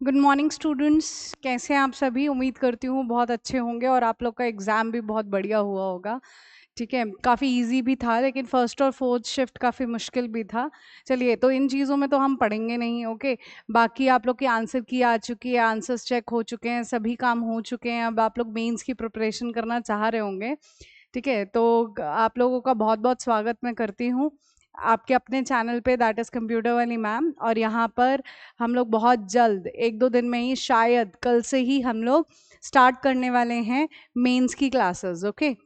Good morning students. कैसे हैं आप सभी? उम्मीद करती हूँ बहुत अच्छे होंगे और आप लोग का एग्ज़ाम भी बहुत बढ़िया हुआ होगा। ठीक है, काफ़ी इजी भी था, लेकिन फर्स्ट और फोर्थ शिफ्ट काफ़ी मुश्किल भी था। चलिए, तो इन चीज़ों में तो हम पढ़ेंगे नहीं। ओके, बाकी आप लोग की आंसर की आ चुकी है, आंसर्स चेक हो चुके हैं, सभी काम हो चुके हैं। अब आप लोग मेंस की प्रिपरेशन करना चाह रहे होंगे। ठीक है, तो आप लोगों का बहुत बहुत स्वागत मैं करती हूँ आपके अपने चैनल पे, दैट इज़ कंप्यूटर वाली मैम। और यहाँ पर हम लोग बहुत जल्द, एक दो दिन में ही, शायद कल से ही हम लोग स्टार्ट करने वाले हैं मेंस की क्लासेस। ओके,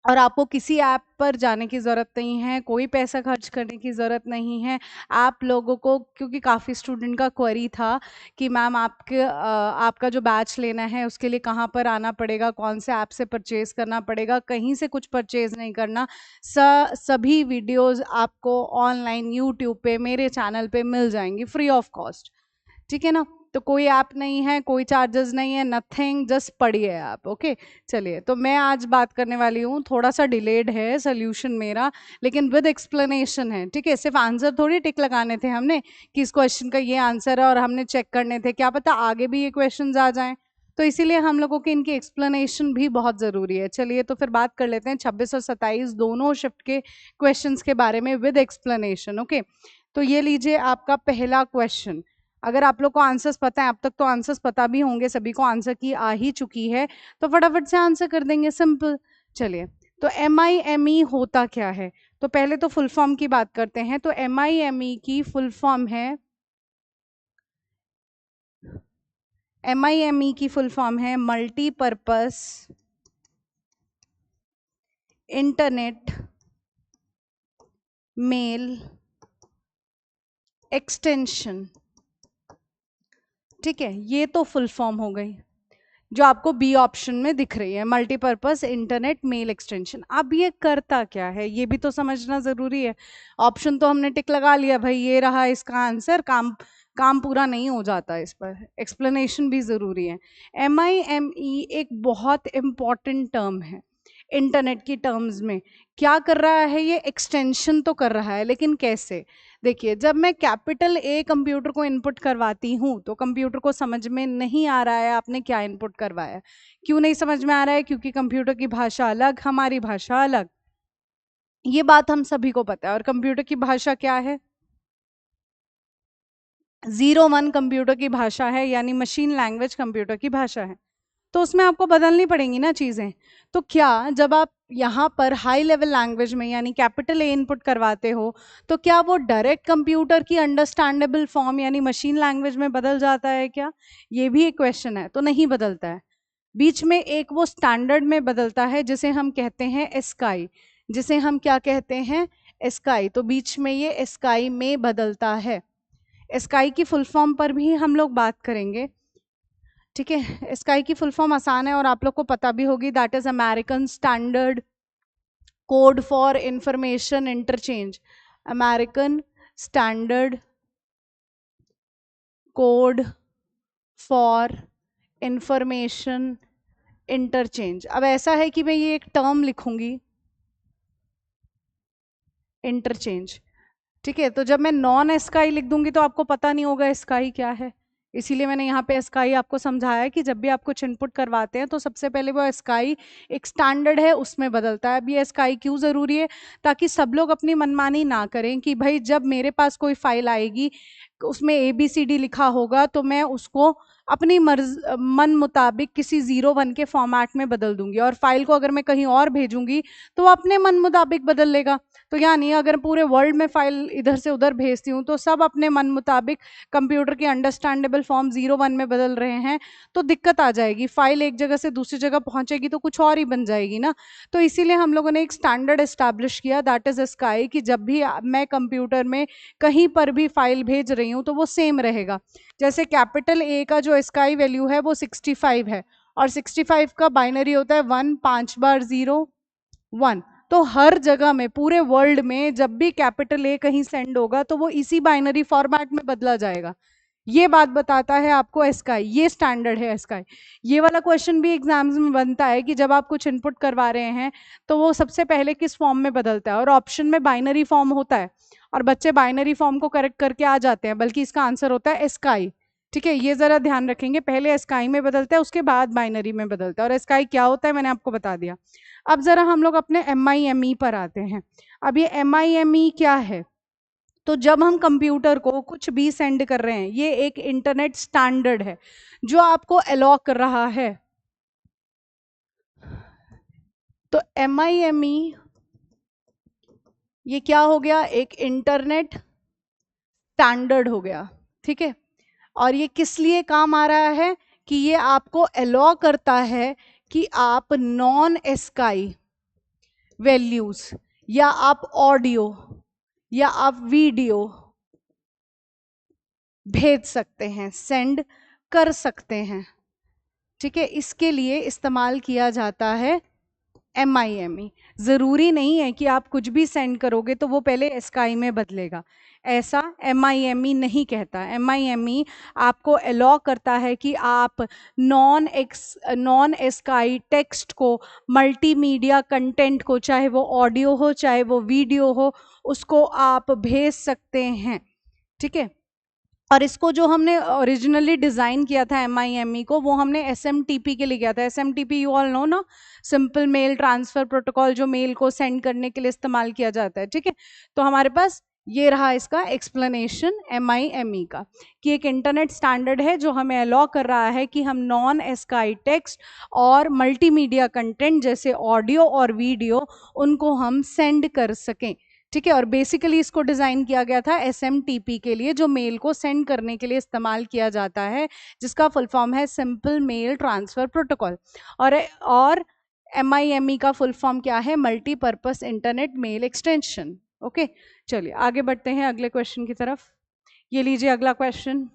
और आपको किसी ऐप पर जाने की ज़रूरत नहीं है, कोई पैसा खर्च करने की ज़रूरत नहीं है। आप लोगों को, क्योंकि काफ़ी स्टूडेंट का क्वेरी था कि मैम आपका जो बैच लेना है उसके लिए कहाँ पर आना पड़ेगा, कौन से ऐप से परचेज़ करना पड़ेगा। कहीं से कुछ परचेज़ नहीं करना, सभी वीडियोस आपको ऑनलाइन यूट्यूब पे मेरे चैनल पे मिल जाएंगी फ्री ऑफ कॉस्ट। ठीक है ना? तो कोई ऐप नहीं है, कोई चार्जेस नहीं है, नथिंग, जस्ट पढ़िए आप। ओके, चलिए, तो मैं आज बात करने वाली हूँ, थोड़ा सा डिलेड है सोल्यूशन मेरा, लेकिन विद एक्सप्लेनेशन है। ठीक है, सिर्फ आंसर थोड़ी टिक लगाने थे हमने कि इस क्वेश्चन का ये आंसर है और हमने चेक करने थे, क्या पता आगे भी ये क्वेश्चन आ जाएं। तो इसीलिए हम लोगों की इनकी एक्सप्लेनेशन भी बहुत ज़रूरी है। चलिए, तो फिर बात कर लेते हैं 26 और 27 दोनों शिफ्ट के क्वेश्चंस के बारे में विद एक्सप्लेनेशन। ओके, तो ये लीजिए आपका पहला क्वेश्चन। अगर आप लोग को आंसर्स पता है, अब तक तो आंसर्स पता भी होंगे, सभी को आंसर की आ ही चुकी है, तो फटाफट से आंसर कर देंगे, सिंपल। चलिए, तो MIME होता क्या है? तो पहले तो फुल फॉर्म की बात करते हैं। तो MIME की फुल फॉर्म है, MIME की फुल फॉर्म है मल्टीपर्पस इंटरनेट मेल एक्सटेंशन। ठीक है, ये तो फुल फॉर्म हो गई जो आपको बी ऑप्शन में दिख रही है, मल्टीपर्पज इंटरनेट मेल एक्सटेंशन। अब ये करता क्या है, ये भी तो समझना जरूरी है। ऑप्शन तो हमने टिक लगा लिया भाई, ये रहा इसका आंसर, काम काम पूरा नहीं हो जाता, इस पर एक्सप्लेनेशन भी जरूरी है। MIME एक बहुत इंपॉर्टेंट टर्म है इंटरनेट की टर्म्स में। क्या कर रहा है ये? एक्सटेंशन तो कर रहा है, लेकिन कैसे? देखिए, जब मैं कैपिटल ए कंप्यूटर को इनपुट करवाती हूँ तो कंप्यूटर को समझ में नहीं आ रहा है आपने क्या इनपुट करवाया। क्यों नहीं समझ में आ रहा है? क्योंकि कंप्यूटर की भाषा अलग, हमारी भाषा अलग। ये बात हम सभी को पता है। और कंप्यूटर की भाषा क्या है? 01 कंप्यूटर की भाषा है, यानी मशीन लैंग्वेज कंप्यूटर की भाषा है। तो उसमें आपको बदलनी पड़ेंगी ना चीज़ें। तो क्या, जब आप यहाँ पर हाई लेवल लैंग्वेज में यानी कैपिटल ए इनपुट करवाते हो, तो क्या वो डायरेक्ट कंप्यूटर की अंडरस्टैंडेबल फॉर्म यानी मशीन लैंग्वेज में बदल जाता है क्या? ये भी एक क्वेश्चन है। तो नहीं बदलता है। बीच में एक वो स्टैंडर्ड में बदलता है जिसे हम कहते हैं एस्काई। जिसे हम क्या कहते हैं? एस्काई। तो बीच में ये एस्काई में बदलता है। एस्काई की फुल फॉर्म पर भी हम लोग बात करेंगे। ठीक है, स्काई की फुल फॉर्म आसान है और आप लोग को पता भी होगी, that is American standard code for information interchange. American standard code for information interchange. अब ऐसा है कि मैं ये एक टर्म लिखूंगी, इंटरचेंज। ठीक है, तो जब मैं नॉन स्काई लिख दूंगी तो आपको पता नहीं होगा स्काई क्या है। इसीलिए मैंने यहाँ पे स्काई आपको समझाया कि जब भी आप कुछ इनपुट करवाते हैं तो सबसे पहले वो स्काई एक स्टैंडर्ड है उसमें बदलता है। अब ये स्काई क्यों ज़रूरी है? ताकि सब लोग अपनी मनमानी ना करें कि भाई जब मेरे पास कोई फाइल आएगी उसमें ABCD लिखा होगा तो मैं उसको अपनी मन मुताबिक किसी 01 के फॉर्मेट में बदल दूंगी, और फाइल को अगर मैं कहीं और भेजूंगी तो वो अपने मन मुताबिक बदल लेगा। तो यानी अगर पूरे वर्ल्ड में फाइल इधर से उधर भेजती हूँ तो सब अपने मन मुताबिक कंप्यूटर की अंडरस्टैंडेबल फॉर्म 01 में बदल रहे हैं, तो दिक्कत आ जाएगी। फाइल एक जगह से दूसरी जगह पहुंचेगी तो कुछ और ही बन जाएगी ना। तो इसीलिए हम लोगों ने एक स्टैंडर्ड एस्टैब्लिश किया, दैट इज स्काई, कि जब भी मैं कंप्यूटर में कहीं पर भी फाइल भेज रही हूँ तो वो सेम रहेगा। जैसे कैपिटल ए का जो स्काई वैल्यू है वो 65 है, और 65 का बाइनरी होता है 1, 5 बार 0 1। तो हर जगह में, पूरे वर्ल्ड में, जब भी कैपिटल ए कहीं सेंड होगा तो वो इसी बाइनरी फॉर्मेट में बदला जाएगा। ये बात बताता है आपको स्काई, ये स्टैंडर्ड है स्काई। ये वाला क्वेश्चन भी एग्जाम्स में बनता है कि जब आप कुछ इनपुट करवा रहे हैं तो वो सबसे पहले किस फॉर्म में बदलता है, और ऑप्शन में बाइनरी फॉर्म होता है और बच्चे बाइनरी फॉर्म को करेक्ट करके आ जाते हैं, बल्कि इसका आंसर होता है स्काई। ठीक है, ये जरा ध्यान रखेंगे, पहले एस्काई में बदलता है उसके बाद बाइनरी में बदलता है, और एस्काई क्या होता है मैंने आपको बता दिया। अब जरा हम लोग अपने MIME पर आते हैं। अब ये MIME क्या है? तो जब हम कंप्यूटर को कुछ भी सेंड कर रहे हैं, ये एक इंटरनेट स्टैंडर्ड है जो आपको अलाउ कर रहा है। तो MIME ये क्या हो गया? एक इंटरनेट स्टैंडर्ड हो गया, ठीक है। और ये किस लिए काम आ रहा है? कि ये आपको अलाउ करता है कि आप नॉन एस्काई वैल्यूज, या आप ऑडियो, या आप वीडियो भेज सकते हैं, सेंड कर सकते हैं, ठीक है। इसके लिए इस्तेमाल किया जाता है MIME। ज़रूरी नहीं है कि आप कुछ भी सेंड करोगे तो वो पहले एस्काई में बदलेगा, ऐसा MIME नहीं कहता। MIME आपको अलाउ करता है कि आप नॉन एस्काई टेक्स्ट को, मल्टीमीडिया कंटेंट को, चाहे वो ऑडियो हो चाहे वो वीडियो हो, उसको आप भेज सकते हैं, ठीक है। और इसको जो हमने ओरिजिनली डिज़ाइन किया था MIME को, वो हमने SMTP के लिए किया था। SMTP यू ऑल नो ना, सिंपल मेल ट्रांसफ़र प्रोटोकॉल, जो मेल को सेंड करने के लिए इस्तेमाल किया जाता है, ठीक है। तो हमारे पास ये रहा इसका एक्सप्लेनेशन MIME का, कि एक इंटरनेट स्टैंडर्ड है जो हमें अलाउ कर रहा है कि हम नॉन एस्काई टेक्स्ट और मल्टीमीडिया कंटेंट जैसे ऑडियो और वीडियो, उनको हम सेंड कर सकें, ठीक है। और बेसिकली इसको डिज़ाइन किया गया था SMTP के लिए, जो मेल को सेंड करने के लिए इस्तेमाल किया जाता है, जिसका फुल फॉर्म है सिंपल मेल ट्रांसफ़र प्रोटोकॉल। और MIME का फुल फॉर्म क्या है? Multipurpose internet mail extension. Okay, चलिए आगे बढ़ते हैं अगले क्वेश्चन की तरफ। ये लीजिए अगला question.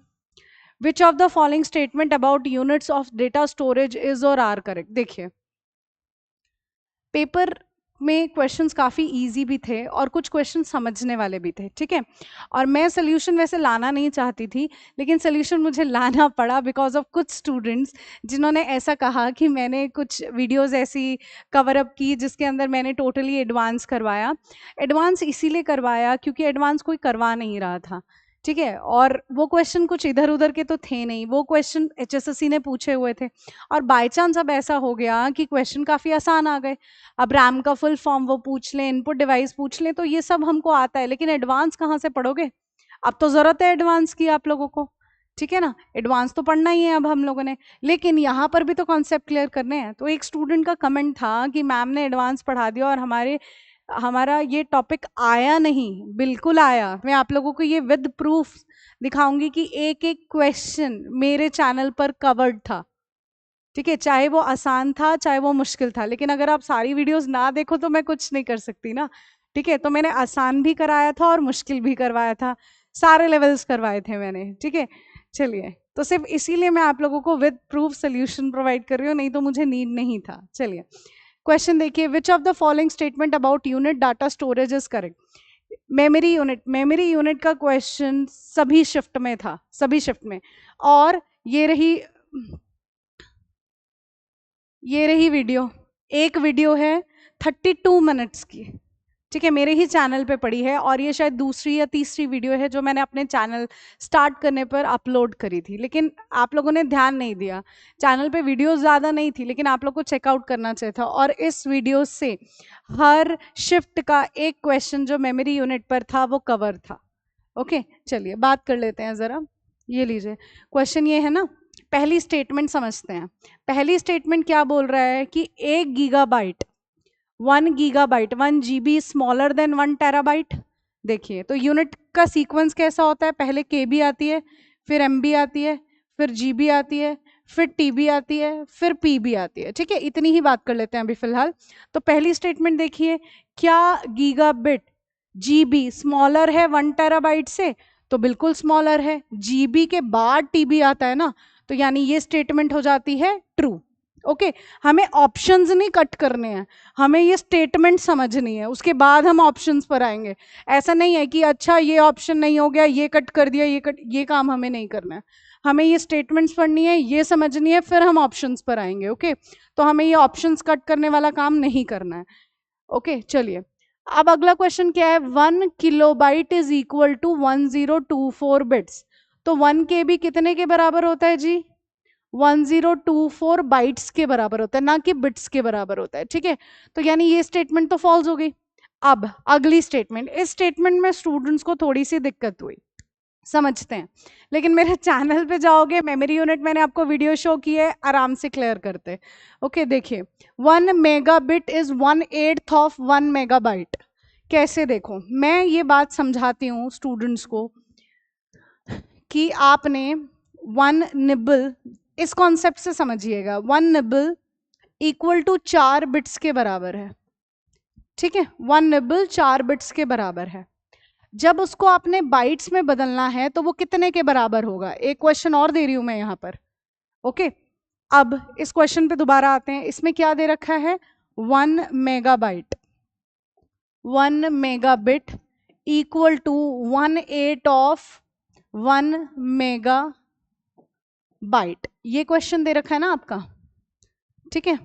Which of the following statement about units of data storage is और आर करेक्ट? देखिए, पेपर में क्वेश्चंस काफ़ी इजी भी थे और कुछ क्वेश्चन समझने वाले भी थे, ठीक है। और मैं सोल्यूशन वैसे लाना नहीं चाहती थी, लेकिन सोल्यूशन मुझे लाना पड़ा बिकॉज ऑफ कुछ स्टूडेंट्स जिन्होंने ऐसा कहा कि मैंने कुछ वीडियोस ऐसी कवर अप की जिसके अंदर मैंने टोटली एडवांस करवाया। एडवांस इसीलिए करवाया क्योंकि एडवांस कोई करवा नहीं रहा था, ठीक है। और वो क्वेश्चन कुछ इधर उधर के तो थे नहीं, वो क्वेश्चन HSSC ने पूछे हुए थे। और बाय चांस अब ऐसा हो गया कि क्वेश्चन काफ़ी आसान आ गए। अब रैम का फुल फॉर्म वो पूछ लें, इनपुट डिवाइस पूछ लें, तो ये सब हमको आता है, लेकिन एडवांस कहाँ से पढ़ोगे? अब तो ज़रूरत है एडवांस की आप लोगों को, ठीक है ना। एडवांस तो पढ़ना ही है अब हम लोगों ने, लेकिन यहाँ पर भी तो कॉन्सेप्ट क्लियर करने हैं। तो एक स्टूडेंट का कमेंट था कि मैम ने एडवांस पढ़ा दिया और हमारा ये टॉपिक आया नहीं। बिल्कुल आया, मैं आप लोगों को ये विद प्रूफ दिखाऊंगी कि एक एक क्वेश्चन मेरे चैनल पर कवर्ड था, ठीक है। चाहे वो आसान था चाहे वो मुश्किल था, लेकिन अगर आप सारी वीडियोस ना देखो तो मैं कुछ नहीं कर सकती ना, ठीक है। तो मैंने आसान भी कराया था और मुश्किल भी करवाया था, सारे लेवल्स करवाए थे मैंने, ठीक है। चलिए, तो सिर्फ इसीलिए मैं आप लोगों को विद प्रूफ सोल्यूशन प्रोवाइड कर रही हूँ, नहीं तो मुझे नीड नहीं था। चलिए क्वेश्चन देखिए, विच of the following statement about unit data storage is correct? Memory unit का क्वेश्चन सभी शिफ्ट में था, सभी शिफ्ट में। और ये रही वीडियो, एक वीडियो है 32 मिनट्स की, ठीक है, मेरे ही चैनल पे पड़ी है। और ये शायद दूसरी या तीसरी वीडियो है जो मैंने अपने चैनल स्टार्ट करने पर अपलोड करी थी, लेकिन आप लोगों ने ध्यान नहीं दिया। चैनल पे वीडियोस ज़्यादा नहीं थी, लेकिन आप लोग को चेकआउट करना चाहिए था। और इस वीडियो से हर शिफ्ट का एक क्वेश्चन जो मेमोरी यूनिट पर था वो कवर था। ओके, चलिए बात कर लेते हैं ज़रा। ये लीजिए क्वेश्चन, ये है ना, पहली स्टेटमेंट समझते हैं। पहली स्टेटमेंट क्या बोल रहा है कि 1 gigabyte, 1 gigabyte, 1 GB smaller than 1 terabyte. देखिए, तो यूनिट का सीक्वेंस कैसा होता है? पहले KB आती है, फिर MB आती है, फिर GB आती है, फिर TB आती है, फिर PB आती है, ठीक है। इतनी ही बात कर लेते हैं अभी फिलहाल। तो पहली स्टेटमेंट देखिए, क्या गीगाबिट GB स्मॉलर है 1 टेराबाइट से? तो बिल्कुल स्मॉलर है। GB के बाद TB आता है ना, तो यानी ये स्टेटमेंट हो जाती है ट्रू। ओके, हमें ऑप्शंस नहीं कट करने हैं, हमें ये स्टेटमेंट समझनी है, उसके बाद हम ऑप्शंस पर आएंगे। ऐसा नहीं है कि अच्छा ये ऑप्शन नहीं हो गया, ये कट कर दिया, ये काम हमें नहीं करना है। हमें ये स्टेटमेंट्स पढ़नी है, ये समझनी है, फिर हम ऑप्शंस पर आएंगे। ओके, तो हमें ये ऑप्शंस कट करने वाला काम नहीं करना है। ओके, चलिए अब अगला क्वेश्चन क्या है? 1 kilobyte is equal to 1024 bits. तो 1 KB कितने के बराबर होता है जी? 1024 बाइट्स के बराबर होता है, ना कि बिट्स के बराबर होता है, ठीक है। तो यानी ये स्टेटमेंट तो फॉल्स हो गई। अब अगली स्टेटमेंट, इस स्टेटमेंट में स्टूडेंट्स को थोड़ी सी दिक्कत हुई, समझते हैं। लेकिन मेरे चैनल पे जाओगे, मेमोरी यूनिट मैंने आपको वीडियो शो की है, आराम से क्लियर करते। ओके देखिए, 1 मेगाबिट इज 1/8 ऑफ 1 मेगाबाइट। कैसे, देखो मैं ये बात समझाती हूँ स्टूडेंट्स को कि आपने 1 निबल, इस कॉन्सेप्ट से समझिएगा, 1 निबल इक्वल टू 4 बिट्स के बराबर है, ठीक है। 1 निबल 4 बिट्स के बराबर है। जब उसको आपने बाइट्स में बदलना है तो वो कितने के बराबर होगा? एक क्वेश्चन और दे रही हूं मैं यहां पर, ओके। अब इस क्वेश्चन पे दोबारा आते हैं। इसमें क्या दे रखा है? 1 megabyte, 1 megabit equal to 1/8 of 1 megabyte. ये क्वेश्चन दे रखा है ना आपका, ठीक है,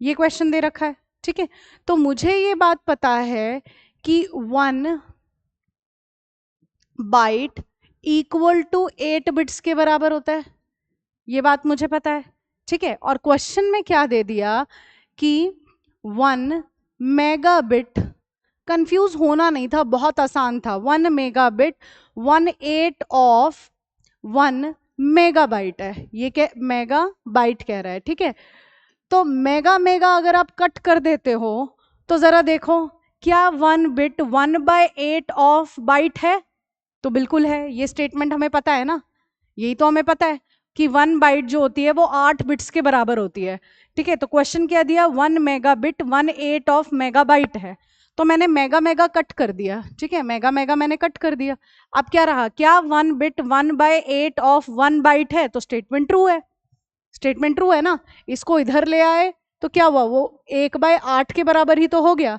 ये क्वेश्चन दे रखा है, ठीक है। तो मुझे ये बात पता है कि 1 बाइट इक्वल टू 8 बिट्स के बराबर होता है, ये बात मुझे पता है, ठीक है। और क्वेश्चन में क्या दे दिया कि 1 मेगाबिट, कंफ्यूज होना नहीं था, बहुत आसान था। 1 मेगाबिट 1/8 ऑफ 1 मेगाबाइट है, ये क्या मेगा बाइट कह रहा है, ठीक है। तो मेगा मेगा अगर आप कट कर देते हो तो जरा देखो, क्या 1 बिट 1/8 ऑफ बाइट है? तो बिल्कुल है, ये स्टेटमेंट हमें पता है ना, यही तो हमें पता है कि 1 बाइट जो होती है वो 8 बिट्स के बराबर होती है, ठीक है। तो क्वेश्चन क्या दिया? 1 मेगाबिट 1/8 ऑफ मेगाबाइट है, तो मैंने मेगा मेगा कट कर दिया, ठीक है, मेगा मेगा मैंने कट कर दिया। अब क्या रहा? क्या 1 बिट 1/8 ऑफ 1 बाइट है? तो स्टेटमेंट ट्रू है, स्टेटमेंट ट्रू है ना। इसको इधर ले आए तो क्या हुआ? वो 1/8 के बराबर ही तो हो गया,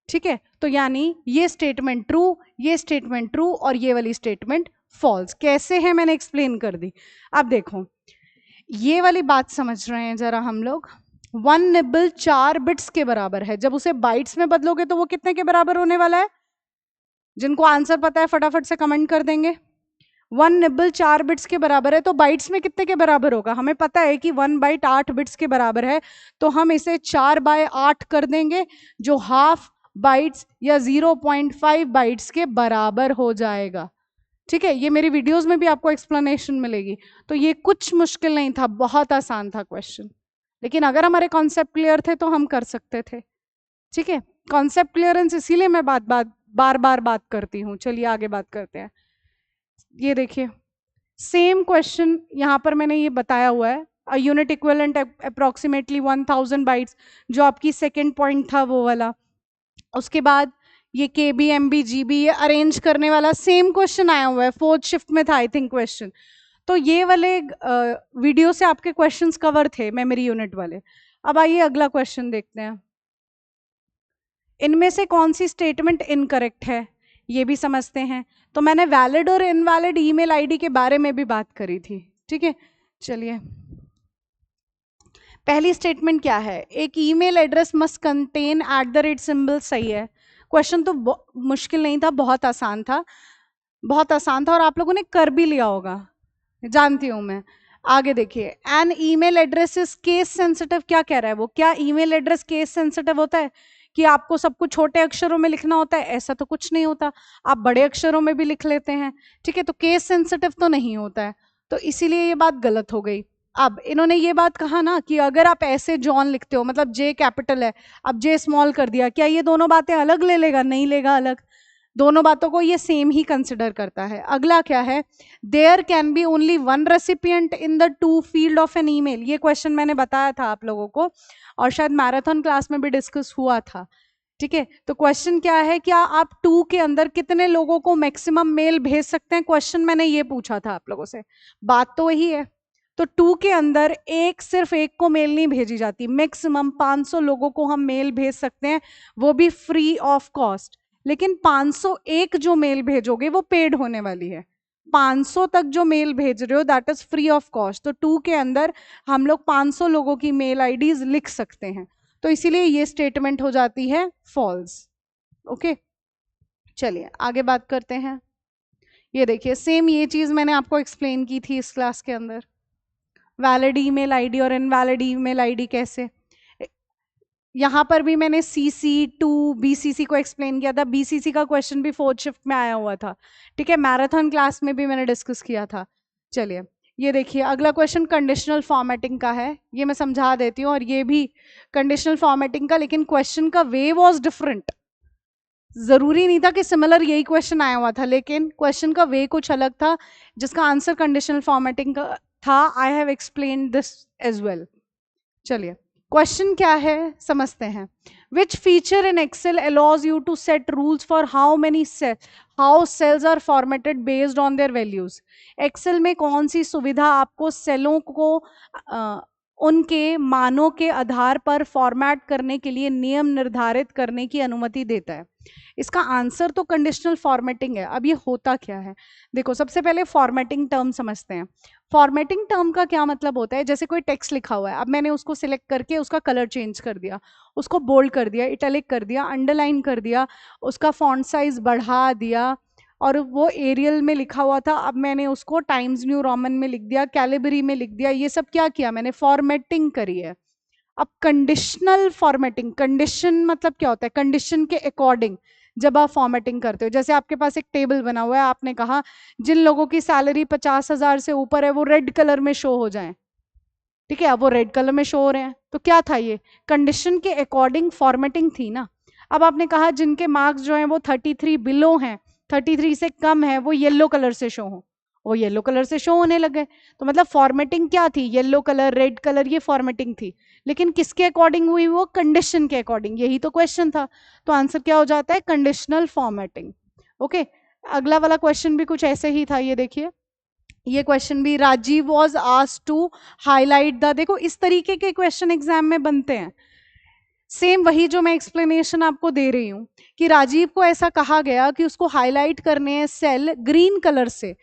ठीक है। तो यानी ये स्टेटमेंट ट्रू, ये स्टेटमेंट ट्रू और ये वाली स्टेटमेंट फॉल्स। कैसे है मैंने एक्सप्लेन कर दी। अब देखो, ये वाली बात समझ रहे हैं जरा हम लोग। 1 निबल 4 बिट्स के बराबर है, जब उसे बाइट्स में बदलोगे तो वो कितने के बराबर होने वाला है? जिनको आंसर पता है फटाफट से कमेंट कर देंगे। 1 निबल 4 बिट्स के बराबर है, तो बाइट्स में कितने के बराबर होगा? हमें पता है कि 1 बाइट 8 बिट्स के बराबर है, तो हम इसे 4/8 कर देंगे, जो हाफ बाइट्स या 0.5 बाइट्स के बराबर हो जाएगा, ठीक है। ये मेरी वीडियोस में भी आपको एक्सप्लेनेशन मिलेगी। तो ये कुछ मुश्किल नहीं था, बहुत आसान था क्वेश्चन, लेकिन अगर हमारे कॉन्सेप्ट क्लियर थे तो हम कर सकते थे, ठीक है। कॉन्सेप्ट क्लियरेंस इसीलिए मैं बार बार बात करती हूँ। चलिए आगे बात करते हैं। ये देखिए, सेम क्वेश्चन यहाँ पर मैंने ये बताया हुआ है, a unit equivalent approximately 1000 bytes, जो आपकी सेकेंड पॉइंट था वो वाला। उसके बाद ये KB MB GB, ये अरेंज करने वाला सेम क्वेश्चन आया हुआ है, 4th शिफ्ट में था आई थिंक क्वेश्चन। तो ये वाले वीडियो से आपके क्वेश्चंस कवर थे, मेमोरी यूनिट वाले। अब आइए अगला क्वेश्चन देखते हैं। इनमें से कौन सी स्टेटमेंट इनकरेक्ट है, ये भी समझते हैं। तो मैंने वैलिड और इनवैलिड ईमेल आईडी के बारे में भी बात करी थी, ठीक है। चलिए, पहली स्टेटमेंट क्या है? एक email address must contain @ symbol, सही है। क्वेश्चन तो मुश्किल नहीं था, बहुत आसान था, बहुत आसान था, और आप लोगों ने कर भी लिया होगा, जानती हूं मैं। आगे देखिए, an email address is case sensitive, क्या कह रहा है वो? क्या ईमेल एड्रेस केस सेंसिटिव होता है कि आपको सब कुछ छोटे अक्षरों में लिखना होता है? ऐसा तो कुछ नहीं होता, आप बड़े अक्षरों में भी लिख लेते हैं, ठीक है। तो केस सेंसिटिव तो नहीं होता है, तो इसीलिए ये बात गलत हो गई। अब इन्होंने ये बात कहा ना कि अगर आप ऐसे जॉन लिखते हो, मतलब जे कैपिटल है, अब जे स्मॉल कर दिया, क्या ये दोनों बातें अलग ले लेगा? नहीं लेगा अलग, दोनों बातों को ये सेम ही कंसिडर करता है। अगला क्या है? There can be only 1 recipient in the 2 field of an email. ये क्वेश्चन मैंने बताया था आप लोगों को, और शायद मैराथन क्लास में भी डिस्कस हुआ था, ठीक है। तो क्वेश्चन क्या है? क्या आप 2 के अंदर कितने लोगों को मैक्सिमम मेल भेज सकते हैं? क्वेश्चन मैंने ये पूछा था आप लोगों से, बात तो वही है। तो 2 के अंदर सिर्फ एक को मेल नहीं भेजी जाती, मैक्सिमम 500 लोगों को हम मेल भेज सकते हैं, वो भी फ्री ऑफ कॉस्ट। लेकिन 501 जो मेल भेजोगे वो पेड होने वाली है। 500 तक जो मेल भेज रहे हो that is free of cost. तो 2 के अंदर हम लोग 500 लोगों की मेल आईडीज लिख सकते हैं, तो इसीलिए ये स्टेटमेंट हो जाती है फॉल्स। ओके, चलिए आगे बात करते हैं। ये देखिए सेम ये चीज मैंने आपको एक्सप्लेन की थी इस क्लास के अंदर, वैलिड ईमेल आईडी और इनवैलिड ईमेल आईडी कैसे। यहाँ पर भी मैंने CC2 BCC को एक्सप्लेन किया था, BCC का क्वेश्चन भी 4th शिफ्ट में आया हुआ था, ठीक है, मैराथन क्लास में भी मैंने डिस्कस किया था। चलिए ये देखिए अगला क्वेश्चन कंडीशनल फॉर्मेटिंग का है, ये मैं समझा देती हूँ, और ये भी कंडीशनल फॉर्मेटिंग का, लेकिन क्वेश्चन का वे वॉज डिफरेंट। जरूरी नहीं था कि सिमिलर यही क्वेश्चन आया हुआ था, लेकिन क्वेश्चन का वे कुछ अलग था, जिसका आंसर कंडीशनल फॉर्मेटिंग का था। I have explain this as well. चलिए क्वेश्चन क्या है समझते हैं। Which feature in Excel allows you to set rules for how cells are formatted based on their values. Excel में कौन सी सुविधा आपको सेलों को उनके मानों के आधार पर फॉर्मेट करने के लिए नियम निर्धारित करने की अनुमति देता है। इसका आंसर तो कंडीशनल फॉर्मेटिंग है। अब ये होता क्या है, देखो सबसे पहले फॉर्मेटिंग टर्म समझते हैं। फॉर्मेटिंग टर्म का क्या मतलब होता है, जैसे कोई टेक्स्ट लिखा हुआ है, अब मैंने उसको सिलेक्ट करके उसका कलर चेंज कर दिया, उसको बोल्ड कर दिया, इटैलिक कर दिया, अंडरलाइन कर दिया, उसका फॉन्ट साइज बढ़ा दिया, और वो एरियल में लिखा हुआ था, अब मैंने उसको टाइम्स न्यू रोमन में लिख दिया, कैलिबरी में लिख दिया, ये सब क्या किया मैंने, फॉर्मेटिंग करी है। अब कंडीशनल फॉर्मेटिंग, कंडीशन मतलब क्या होता है, कंडीशन के अकॉर्डिंग जब आप फॉर्मेटिंग करते हो, जैसे आपके पास एक टेबल बना हुआ है, आपने कहा जिन लोगों की सैलरी 50,000 से ऊपर है वो रेड कलर में शो हो जाए, ठीक है, अब वो रेड कलर में शो हो रहे हैं, तो क्या था ये, कंडीशन के अकॉर्डिंग फॉर्मेटिंग थी ना। अब आपने कहा जिनके मार्क्स जो हैं वो 33 बिलो हैं, 33 से कम है, वो येलो कलर से शो हो, वो येलो कलर से शो होने लगे, तो मतलब फॉर्मेटिंग क्या थी, येलो कलर रेड कलर, ये फॉर्मेटिंग थी, लेकिन किसके अकॉर्डिंग हुई, वो कंडीशन के अकॉर्डिंग, यही तो क्वेश्चन था, तो आंसर क्या हो जाता है, कंडीशनल फॉर्मेटिंग। ओके, अगला वाला क्वेश्चन भी कुछ ऐसे ही था, ये देखिए ये क्वेश्चन भी, Rajiv was asked to highlight the, देखो इस तरीके के क्वेश्चन एग्जाम में बनते हैं, सेम वही जो मैं एक्सप्लेनेशन आपको दे रही हूं, कि राजीव को ऐसा कहा गया कि उसको हाईलाइट करने हैं सेल ग्रीन कलर से,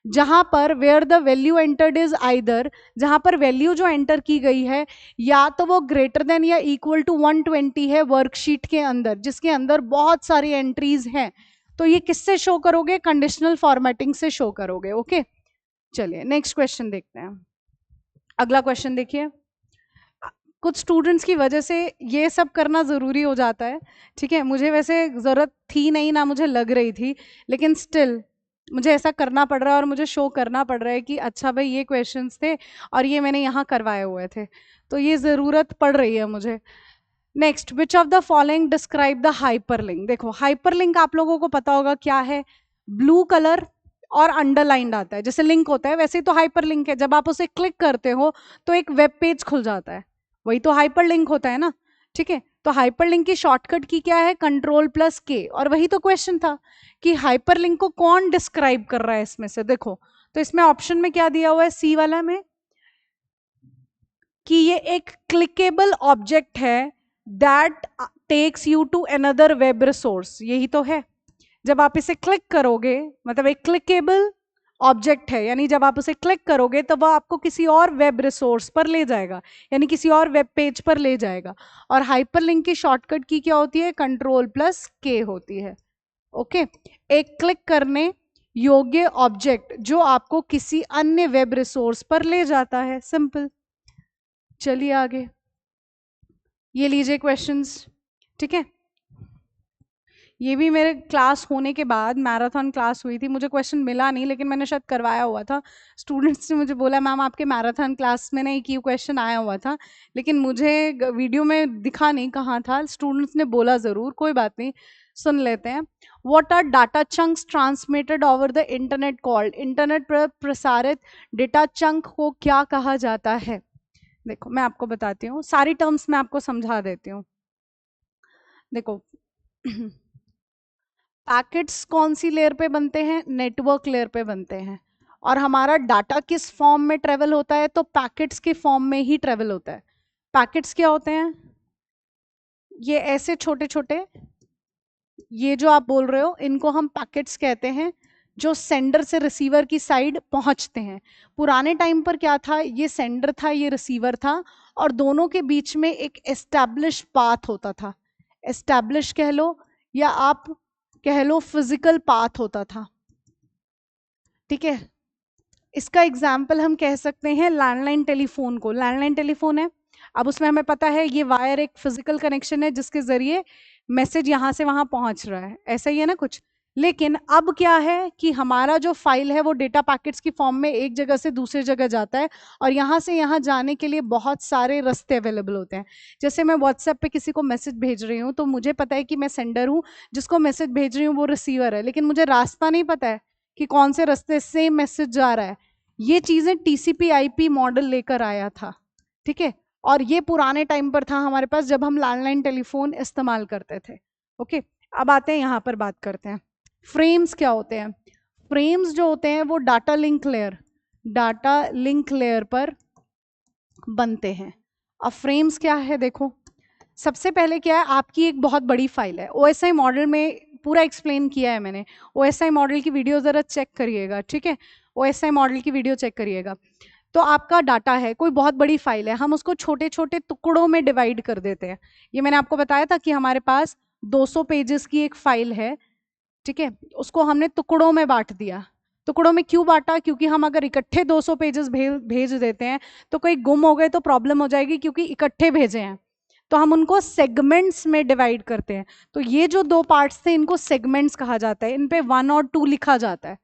जहां पर where the value entered is either, जहां पर वैल्यू जो एंटर की गई है या तो वो ग्रेटर देन या इक्वल टू 120 है वर्कशीट के अंदर, जिसके अंदर बहुत सारी एंट्रीज हैं, तो ये किससे शो करोगे, कंडीशनल फॉर्मेटिंग से शो करोगे। ओके चलिए नेक्स्ट क्वेश्चन देखते हैं। अगला क्वेश्चन देखिए, कुछ स्टूडेंट्स की वजह से ये सब करना ज़रूरी हो जाता है, ठीक है, मुझे वैसे ज़रूरत थी नहीं ना मुझे लग रही थी, लेकिन स्टिल मुझे ऐसा करना पड़ रहा है और मुझे शो करना पड़ रहा है कि अच्छा भाई ये क्वेश्चंस थे और ये मैंने यहाँ करवाए हुए थे, तो ये ज़रूरत पड़ रही है मुझे। Next, which of the following describe the hyperlink. देखो हाइपरलिंक आप लोगों को पता होगा क्या है, ब्लू कलर और अंडरलाइंड आता है, जैसे लिंक होता है वैसे ही तो हाइपरलिंक है, जब आप उसे क्लिक करते हो तो एक वेब पेज खुल जाता है, वही तो हाइपरलिंक होता है ना, ठीक है, तो हाइपरलिंक की शॉर्टकट की क्या है, Ctrl+K, और वही तो क्वेश्चन था कि हाइपरलिंक को कौन डिस्क्राइब कर रहा है इसमें से। देखो तो इसमें ऑप्शन में क्या दिया हुआ है, सी वाला में, कि ये एक क्लिकेबल ऑब्जेक्ट है that takes you to another web resource, यही तो है, जब आप इसे क्लिक करोगे मतलब एक क्लिकेबल ऑब्जेक्ट है, यानी जब आप उसे क्लिक करोगे तो वह आपको किसी और वेब रिसोर्स पर ले जाएगा, यानी किसी और वेब पेज पर ले जाएगा, और हाइपरलिंक की शॉर्टकट की क्या होती है, Ctrl+K होती है। ओके, एक क्लिक करने योग्य ऑब्जेक्ट जो आपको किसी अन्य वेब रिसोर्स पर ले जाता है, सिंपल। चलिए आगे, ये लीजिए क्वेश्चंस, ठीक है, ये भी मेरे क्लास होने के बाद, मैराथन क्लास हुई थी, मुझे क्वेश्चन मिला नहीं लेकिन मैंने शायद करवाया हुआ था, स्टूडेंट्स ने मुझे बोला मैम आपके मैराथन क्लास में ना एक ये क्वेश्चन आया हुआ था, लेकिन मुझे वीडियो में दिखा नहीं कहाँ था, स्टूडेंट्स ने बोला ज़रूर, कोई बात नहीं, सुन लेते हैं। What are data chunks transmitted over the internet called, internet पर प्रसारित डेटा चंक को क्या कहा जाता है। देखो मैं आपको बताती हूँ, सारी टर्म्स मैं आपको समझा देती हूँ। देखो पैकेट्स कौन सी लेयर पे बनते हैं, नेटवर्क लेयर पे बनते हैं, और हमारा डाटा किस फॉर्म में ट्रेवल होता है, तो पैकेट्स के फॉर्म में ही ट्रेवल होता है। पैकेट्स क्या होते हैं, ये ऐसे छोटे छोटे, ये जो आप बोल रहे हो इनको हम पैकेट्स कहते हैं, जो सेंडर से रिसीवर की साइड पहुंचते हैं। पुराने टाइम पर क्या था, ये सेंडर था ये रिसीवर था, और दोनों के बीच में एक एस्टैब्लिश पाथ होता था, एस्टैब्लिश कह लो या आप कह लो फिजिकल पाथ होता था। ठीक है, इसका एग्जाम्पल हम कह सकते हैं लैंडलाइन टेलीफोन को। लैंडलाइन टेलीफोन है, अब उसमें हमें पता है ये वायर एक फिजिकल कनेक्शन है जिसके जरिए मैसेज यहाँ से वहां पहुंच रहा है, ऐसा ही है ना कुछ। लेकिन अब क्या है कि हमारा जो फाइल है वो डेटा पैकेट्स की फॉर्म में एक जगह से दूसरी जगह जाता है, और यहाँ से यहाँ जाने के लिए बहुत सारे रास्ते अवेलेबल होते हैं। जैसे मैं व्हाट्सएप पे किसी को मैसेज भेज रही हूँ तो मुझे पता है कि मैं सेंडर हूँ, जिसको मैसेज भेज रही हूँ वो रिसीवर है, लेकिन मुझे रास्ता नहीं पता है कि कौन से रास्ते से मैसेज जा रहा है। ये चीजें टीसीपी आईपी मॉडल लेकर आया था, ठीक है। और ये पुराने टाइम पर था हमारे पास जब हम लैंडलाइन टेलीफोन इस्तेमाल करते थे। ओके, अब आते हैं यहाँ पर बात करते हैं फ्रेम्स क्या होते हैं। फ्रेम्स जो होते हैं वो डाटा लिंक लेयर पर बनते हैं। अब फ्रेम्स क्या है देखो, सबसे पहले क्या है, आपकी एक बहुत बड़ी फाइल है। ओएसआई मॉडल में पूरा एक्सप्लेन किया है मैंने, ओएसआई मॉडल की वीडियो जरा चेक करिएगा, ठीक है, ओएसआई मॉडल की वीडियो चेक करिएगा। तो आपका डाटा है, कोई बहुत बड़ी फाइल है, हम उसको छोटे छोटे टुकड़ों में डिवाइड कर देते हैं। ये मैंने आपको बताया था कि हमारे पास 200 पेजेस की एक फाइल है, ठीक है, उसको हमने टुकड़ों में बांट दिया। टुकड़ों में क्यों बांटा, क्योंकि हम अगर इकट्ठे 200 पेजेस भेज देते हैं तो कोई गुम हो गए तो प्रॉब्लम हो जाएगी, क्योंकि इकट्ठे भेजे हैं। तो हम उनको सेगमेंट्स में डिवाइड करते हैं। तो ये जो दो पार्ट्स थे इनको सेगमेंट्स कहा जाता है, इन पे 1 और 2 लिखा जाता है,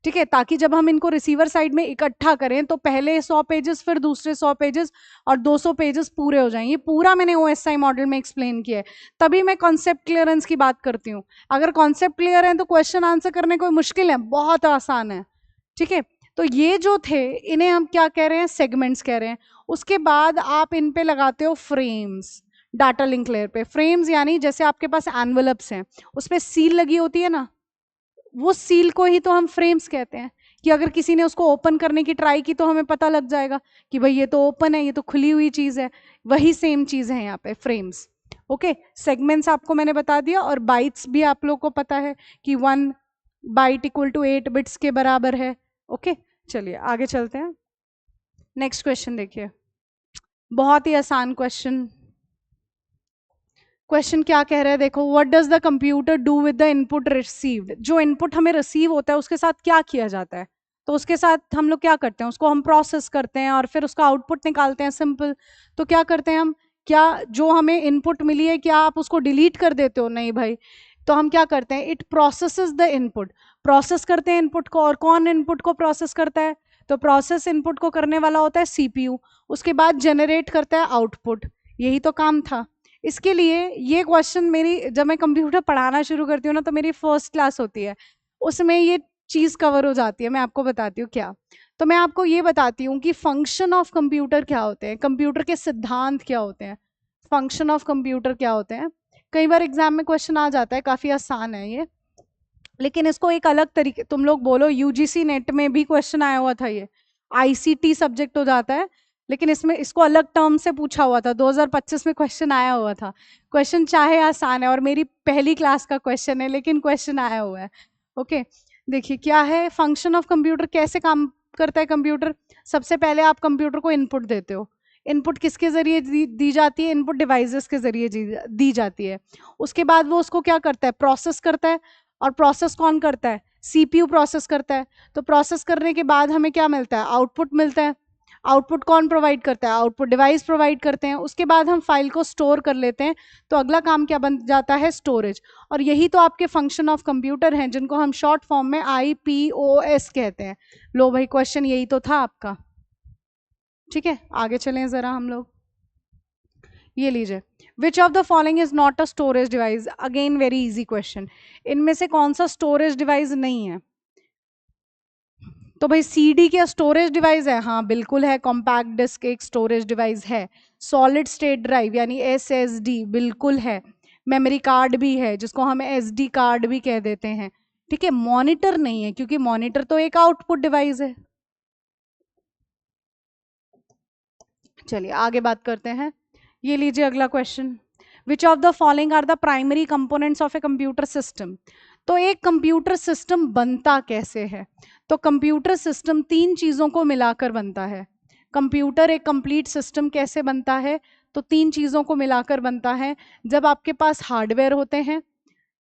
ठीक है, ताकि जब हम इनको रिसीवर साइड में इकट्ठा करें तो पहले 100 पेजेस फिर दूसरे 100 पेजेस और 200 पेजेस पूरे हो जाएं। ये पूरा मैंने ओएसआई मॉडल में एक्सप्लेन किया है, तभी मैं कॉन्सेप्ट क्लियरेंस की बात करती हूँ। अगर कॉन्सेप्ट क्लियर है तो क्वेश्चन आंसर करने कोई मुश्किल है, बहुत आसान है, ठीक है। तो ये जो थे इन्हें हम क्या कह रहे हैं, सेगमेंट्स कह रहे हैं। उसके बाद आप इन पे लगाते हो फ्रेम्स, डाटा लिंक लेयर पे। फ्रेम्स यानी जैसे आपके पास एनवलप्स हैं, उस पर सील लगी होती है ना, वो सील को ही तो हम फ्रेम्स कहते हैं, कि अगर किसी ने उसको ओपन करने की ट्राई की तो हमें पता लग जाएगा कि भाई ये तो ओपन है, ये तो खुली हुई चीज है। वही सेम चीज है यहाँ पे फ्रेम्स। ओके, सेगमेंट्स आपको मैंने बता दिया, और बाइट्स भी आप लोग को पता है कि 1 बाइट इक्वल टू 8 बिट्स के बराबर है। ओके, चलिए आगे चलते हैं। नेक्स्ट क्वेश्चन देखिए, बहुत ही आसान क्वेश्चन। क्वेश्चन क्या कह रहा है देखो, what does the computer do with the input received. जो इनपुट हमें रिसीव होता है उसके साथ क्या किया जाता है, तो उसके साथ हम लोग क्या करते हैं, उसको हम प्रोसेस करते हैं और फिर उसका आउटपुट निकालते हैं, सिंपल। तो क्या करते हैं हम, क्या जो हमें इनपुट मिली है क्या आप उसको डिलीट कर देते हो, नहीं भाई। तो हम क्या करते हैं, it processes the input, process करते हैं इनपुट को। और कौन इनपुट को प्रोसेस करता है, तो प्रोसेस इनपुट को करने वाला होता है सीपीयू। उसके बाद जनरेट करता है आउटपुट, यही तो काम था। इसके लिए ये क्वेश्चन मेरी, जब मैं कंप्यूटर पढ़ाना शुरू करती हूँ ना तो मेरी फर्स्ट क्लास होती है, उसमें ये चीज कवर हो जाती है। मैं आपको बताती हूँ क्या, तो मैं आपको ये बताती हूँ कि फंक्शन ऑफ कंप्यूटर क्या होते हैं, कंप्यूटर के सिद्धांत क्या होते हैं, फंक्शन ऑफ कंप्यूटर क्या होते हैं। कई बार एग्जाम में क्वेश्चन आ जाता है, काफी आसान है ये, लेकिन इसको एक अलग तरीके, तुम लोग बोलो यूजीसी नेट में भी क्वेश्चन आया हुआ था, ये आईसीटी सब्जेक्ट हो जाता है, लेकिन इसमें इसको अलग टर्म से पूछा हुआ था, 2025 में क्वेश्चन आया हुआ था। क्वेश्चन चाहे आसान है और मेरी पहली क्लास का क्वेश्चन है, लेकिन क्वेश्चन आया हुआ है। ओके, देखिए क्या है फंक्शन ऑफ कंप्यूटर, कैसे काम करता है कंप्यूटर। सबसे पहले आप कंप्यूटर को इनपुट देते हो, इनपुट किसके जरिए दी जाती है, इनपुट डिवाइसेस के जरिए दी जाती है। उसके बाद वो उसको क्या करता है, प्रोसेस करता है। और प्रोसेस कौन करता है, सीपीयू प्रोसेस करता है। तो प्रोसेस करने के बाद हमें क्या मिलता है, आउटपुट मिलता है। आउटपुट कौन प्रोवाइड करता है, आउटपुट डिवाइस प्रोवाइड करते हैं। उसके बाद हम फाइल को स्टोर कर लेते हैं, तो अगला काम क्या बन जाता है, स्टोरेज। और यही तो आपके फंक्शन ऑफ कंप्यूटर हैं, जिनको हम शॉर्ट फॉर्म में आईपीओएस कहते हैं। लो भाई, क्वेश्चन यही तो था आपका, ठीक है। आगे चलें जरा हम लोग, ये लीजिए, विच of the following is not a storage device. Again very easy question, इनमें से कौन सा स्टोरेज डिवाइस नहीं है। तो भाई सीडी क्या स्टोरेज डिवाइस है, हाँ बिल्कुल है, कॉम्पैक्ट डिस्क एक स्टोरेज डिवाइस है। सॉलिड स्टेट ड्राइव यानी एसएसडी बिल्कुल है। मेमोरी कार्ड भी है जिसको हम एसडी कार्ड भी कह देते हैं, ठीक है। मॉनिटर नहीं है, क्योंकि मॉनिटर तो एक आउटपुट डिवाइस है। चलिए आगे बात करते हैं, ये लीजिए अगला question, which of the following are the primary components of a computer system. तो एक कंप्यूटर सिस्टम बनता कैसे है, तो कंप्यूटर सिस्टम 3 चीजों को मिलाकर बनता है। कंप्यूटर एक कंप्लीट सिस्टम कैसे बनता है, तो 3 चीजों को मिलाकर बनता है। जब आपके पास हार्डवेयर होते हैं,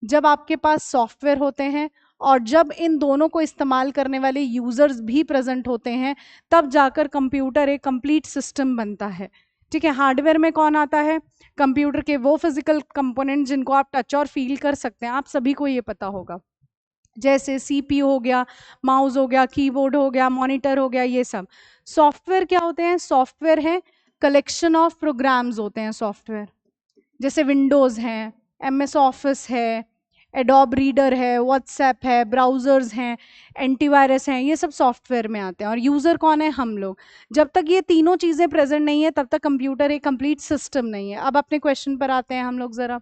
जब आपके पास सॉफ्टवेयर होते हैं, और जब इन दोनों को इस्तेमाल करने वाले यूजर्स भी प्रेजेंट होते हैं, तब जाकर कंप्यूटर एक कंप्लीट सिस्टम बनता है। ठीक है, हार्डवेयर में कौन आता है? कंप्यूटर के वो फिजिकल कंपोनेंट जिनको आप टच और फील कर सकते हैं, आप सभी को ये पता होगा, जैसे सीपीयू हो गया, माउस हो गया, कीबोर्ड हो गया, मॉनिटर हो गया, ये सब। सॉफ्टवेयर क्या होते हैं? सॉफ्टवेयर है कलेक्शन ऑफ प्रोग्राम्स होते हैं सॉफ्टवेयर, जैसे विंडोज़ हैं, एमएस ऑफिस है, एडोब रीडर है, व्हाट्सएप है, ब्राउज़र्स हैं, एंटीवायरस हैं, ये सब सॉफ्टवेयर में आते हैं। और यूज़र कौन है? हम लोग। जब तक ये तीनों चीज़ें प्रेजेंट नहीं है, तब तक कंप्यूटर एक कंप्लीट सिस्टम नहीं है। अब अपने क्वेश्चन पर आते हैं हम लोग ज़रा।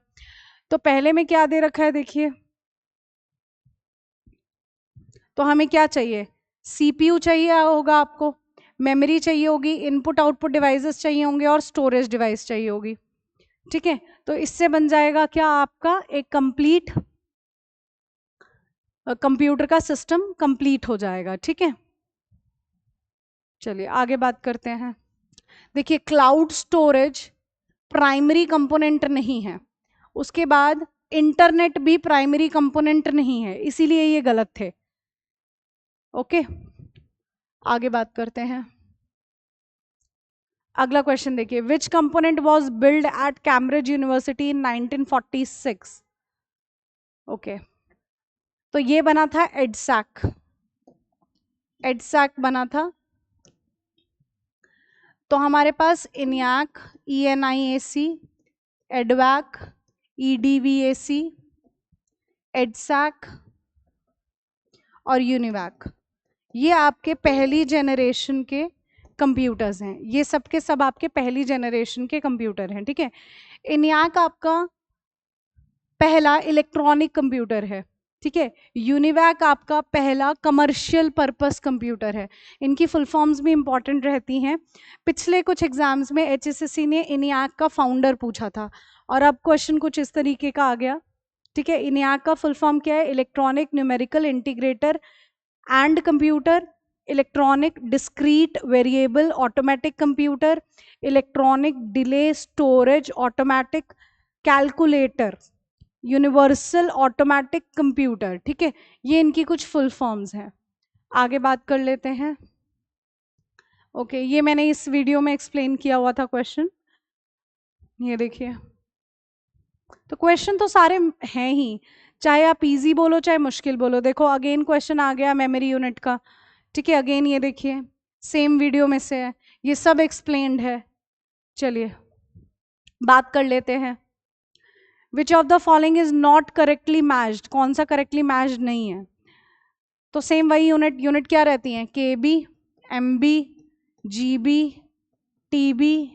तो पहले में क्या दे रखा है देखिए, तो हमें क्या चाहिए? सीपीयू चाहिए होगा आपको, मेमोरी चाहिए होगी, इनपुट आउटपुट डिवाइसेस चाहिए होंगे और स्टोरेज डिवाइस चाहिए होगी। ठीक है, तो इससे बन जाएगा क्या? आपका एक कंप्लीट कंप्यूटर का सिस्टम कंप्लीट हो जाएगा। ठीक है, चलिए आगे बात करते हैं। देखिए, क्लाउड स्टोरेज प्राइमरी कंपोनेंट नहीं है, उसके बाद इंटरनेट भी प्राइमरी कंपोनेंट नहीं है, इसीलिए ये गलत थे। ओके, आगे बात करते हैं। अगला क्वेश्चन देखिए, विच component was build eight Cambridge university in 1946? Okay, तो ये बना था एडसैक, एडसैक बना था। तो हमारे पास इनियाक, ENIAC, एडवैक, EDVAC, एडसैक और यूनिवैक, ये आपके पहली जनरेशन के कंप्यूटर्स हैं। ये सब के सब आपके पहली जनरेशन के कंप्यूटर हैं। ठीक है, इनियाक आपका पहला इलेक्ट्रॉनिक कंप्यूटर है। ठीक है, यूनिवैक आपका पहला कमर्शियल पर्पस कंप्यूटर है। इनकी फुल फॉर्म्स भी इंपॉर्टेंट रहती हैं। पिछले कुछ एग्जाम्स में HSSC ने इनियाक का फाउंडर पूछा था, और अब क्वेश्चन कुछ इस तरीके का आ गया। ठीक है, इनियाक का फुल फॉर्म क्या है? Electronic numerical integrator and computer, electronic discrete variable automatic computer, electronic delay storage automatic calculator, universal automatic computer. ठीक है, ये इनकी कुछ फुल फॉर्म्स हैं। आगे बात कर लेते हैं। ओके, ये मैंने इस वीडियो में एक्सप्लेन किया हुआ था क्वेश्चन, ये देखिए। तो क्वेश्चन तो सारे हैं ही, चाहे आप इजी बोलो चाहे मुश्किल बोलो। देखो अगेन क्वेश्चन आ गया मेमोरी यूनिट का। ठीक है, अगेन ये देखिए, सेम वीडियो में से है, ये सब एक्सप्लेन्ड है। चलिए बात कर लेते हैं। विच of the following is not correctly matched? कौन सा करेक्टली मैच्ड नहीं है? तो सेम वही यूनिट क्या रहती हैं? KB, MB, GB, TB,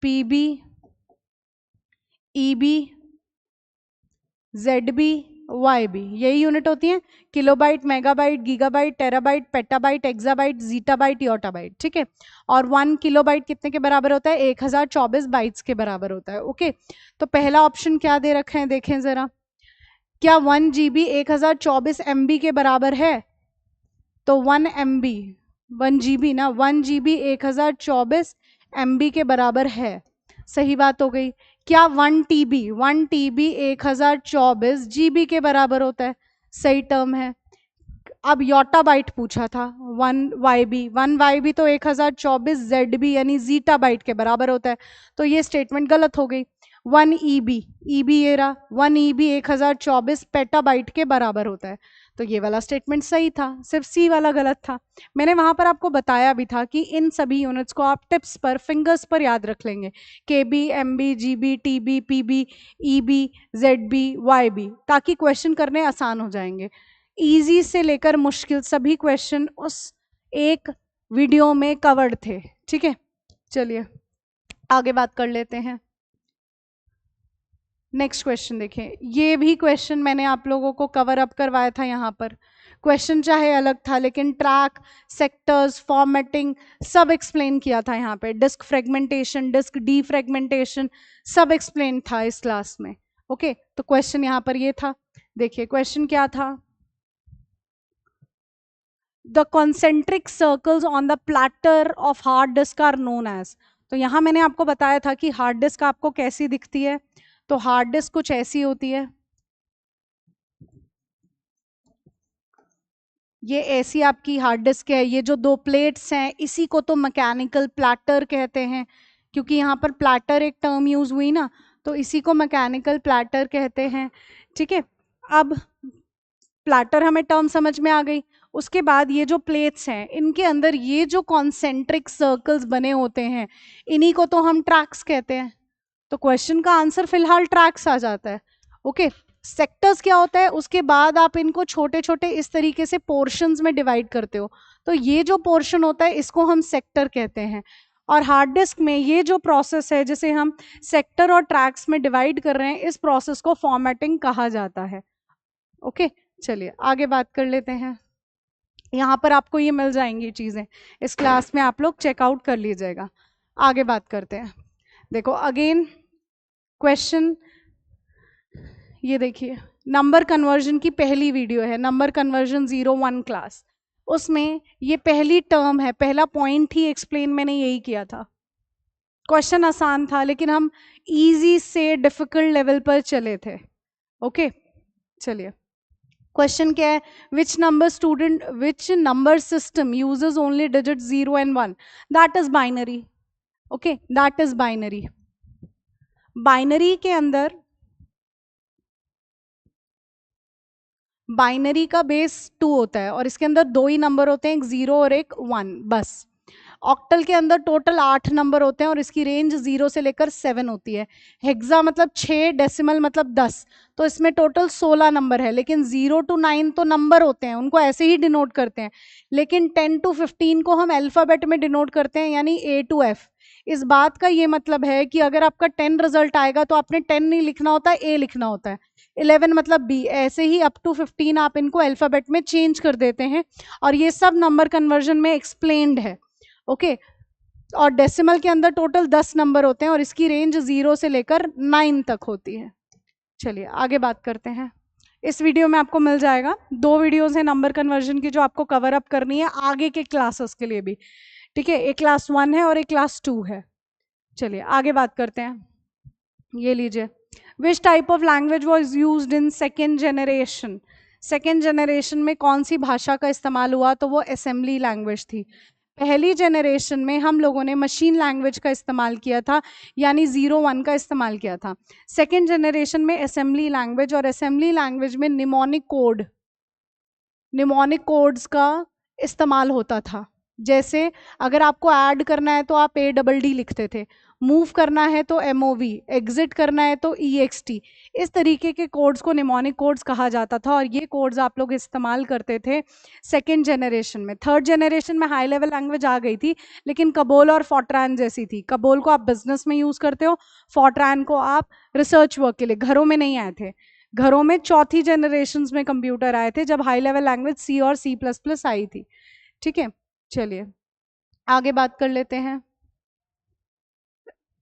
PB, EB, ZB, YB, यही यूनिट होती हैं। Kilobyte, megabyte, gigabyte, terabyte, petabyte, exabyte, zettabyte, yottabyte. ठीक है, और 1 किलोबाइट कितने के बराबर होता है? 1024 बाइट्स के बराबर होता है। ओके, तो पहला ऑप्शन क्या दे रखे हैं देखें जरा, क्या 1 GB 1024 MB के बराबर है? तो 1 MB, 1 GB ना, 1 GB 1024 MB के बराबर है, सही बात हो गई। क्या 1 TB 1024 GB के बराबर होता है? सही टर्म है। अब योटाबाइट पूछा था, 1 YB तो 1024 ZB यानी जीटा बाइट के बराबर होता है, तो ये स्टेटमेंट गलत हो गई। 1 EB ये रहा, 1 EB 1024 पेटाबाइट के बराबर होता है, तो ये वाला स्टेटमेंट सही था, सिर्फ C वाला गलत था। मैंने वहां पर आपको बताया भी था कि इन सभी यूनिट्स को आप टिप्स पर, फिंगर्स पर याद रख लेंगे, KB, MB, GB, TB, PB, EB, ZB, YB, ताकि क्वेश्चन करने आसान हो जाएंगे। इजी से लेकर मुश्किल सभी क्वेश्चन उस एक वीडियो में कवर्ड थे। ठीक है, चलिए आगे बात कर लेते हैं। नेक्स्ट क्वेश्चन देखें, ये भी क्वेश्चन मैंने आप लोगों को कवर अप करवाया था। यहाँ पर क्वेश्चन चाहे अलग था, लेकिन ट्रैक, सेक्टर्स, फॉर्मेटिंग सब एक्सप्लेन किया था यहाँ पे। डिस्क फ्रेगमेंटेशन, डिस्क डीफ्रेगमेंटेशन सब एक्सप्लेन था इस क्लास में। ओके, तो क्वेश्चन यहाँ पर ये था, देखिए क्वेश्चन क्या था। The concentric circles on the platter of hard disk are known as. तो यहाँ मैंने आपको बताया था कि हार्ड डिस्क आपको कैसी दिखती है, तो हार्ड डिस्क कुछ ऐसी होती है। ये ऐसी आपकी हार्ड डिस्क है, ये जो दो प्लेट्स हैं इसी को तो मैकेनिकल प्लैटर कहते हैं, क्योंकि यहाँ पर प्लैटर एक टर्म यूज हुई ना, तो इसी को मैकेनिकल प्लैटर कहते हैं। ठीक है, अब प्लैटर हमें टर्म समझ में आ गई। उसके बाद ये जो प्लेट्स हैं इनके अंदर ये जो कॉन्सेंट्रिक सर्कल्स बने होते हैं इन्हीं को तो हम ट्रैक्स कहते हैं। तो क्वेश्चन का आंसर फिलहाल ट्रैक्स आ जाता है। ओके, सेक्टर्स क्या होता है, उसके बाद आप इनको छोटे छोटे इस तरीके से पोर्शंस में डिवाइड करते हो, तो ये जो पोर्शन होता है इसको हम सेक्टर कहते हैं। और हार्ड डिस्क में ये जो प्रोसेस है जिसे हम सेक्टर और ट्रैक्स में डिवाइड कर रहे हैं, इस प्रोसेस को फॉर्मेटिंग कहा जाता है। ओके, चलिए आगे बात कर लेते हैं। यहाँ पर आपको ये मिल जाएंगी चीज़ें, इस क्लास में आप लोग चेकआउट कर लीजिएगा। आगे बात करते हैं। देखो अगेन क्वेश्चन, ये देखिए नंबर कन्वर्जन की पहली वीडियो है, नंबर कन्वर्जन 01 क्लास, उसमें ये पहली टर्म है, पहला पॉइंट ही एक्सप्लेन मैंने यही किया था। क्वेश्चन आसान था लेकिन हम इजी से डिफिकल्ट लेवल पर चले थे। ओके, चलिए क्वेश्चन क्या है, which number system uses only digit 0 and 1, that is binary. Okay, that is binary. Binary के अंदर बाइनरी का बेस 2 होता है और इसके अंदर दो ही नंबर होते हैं, एक 0 और एक 1 बस। ऑक्टल के अंदर टोटल 8 नंबर होते हैं और इसकी रेंज 0 से लेकर 7 होती है। हेक्सा मतलब 6, डेसिमल मतलब 10, तो इसमें टोटल 16 नंबर है। लेकिन 0 to 9 तो नंबर होते हैं, उनको ऐसे ही डिनोट करते हैं, लेकिन 10 to 15 को हम अल्फाबेट में डिनोट करते हैं, यानी A to F। इस बात का ये मतलब है कि अगर आपका 10 रिजल्ट आएगा तो आपने 10 नहीं लिखना होता, A लिखना होता है। 11 मतलब B, ऐसे ही अप टू 15 आप इनको अल्फाबेट में चेंज कर देते हैं, और ये सब नंबर कन्वर्जन में एक्सप्लेन्ड है। ओके, और डेसिमल के अंदर टोटल 10 नंबर होते हैं और इसकी रेंज 0 से लेकर 9 तक होती है। चलिए आगे बात करते हैं। इस वीडियो में आपको मिल जाएगा, 2 वीडियोस हैं नंबर कन्वर्जन की जो आपको कवर अप करनी है आगे के क्लासेस के लिए भी। ठीक है, एक क्लास 1 है और एक क्लास 2 है। चलिए आगे बात करते हैं। ये लीजिए, which type of language was used in second generation. Second generation में कौन सी भाषा का इस्तेमाल हुआ, तो वो असेंबली लैंग्वेज थी। पहली जनरेशन में हम लोगों ने मशीन लैंग्वेज का इस्तेमाल किया था, यानी 01 का इस्तेमाल किया था। सेकेंड जनरेशन में असेंबली लैंग्वेज, और असेंबली लैंग्वेज में निमोनिक कोड्स का इस्तेमाल होता था। जैसे अगर आपको ऐड करना है तो आप ADD लिखते थे, मूव करना है तो MOV, एग्जिट करना है तो EXT। इस तरीके के कोड्स को निमोनिक कोड्स कहा जाता था, और ये कोड्स आप लोग इस्तेमाल करते थे सेकेंड जनरेशन में। थर्ड जनरेशन में हाई लेवल लैंग्वेज आ गई थी, लेकिन कबोल और फॉर्ट्रान जैसी थी। कबोल को आप बिजनेस में यूज़ करते हो, फॉर्ट्रान को आप रिसर्च वर्क के लिए, घरों में नहीं आए थे। घरों में चौथी जनरेशन में कंप्यूटर आए थे, जब हाई लेवल लैंग्वेज C और C++ आई थी। ठीक है, चलिए आगे बात कर लेते हैं।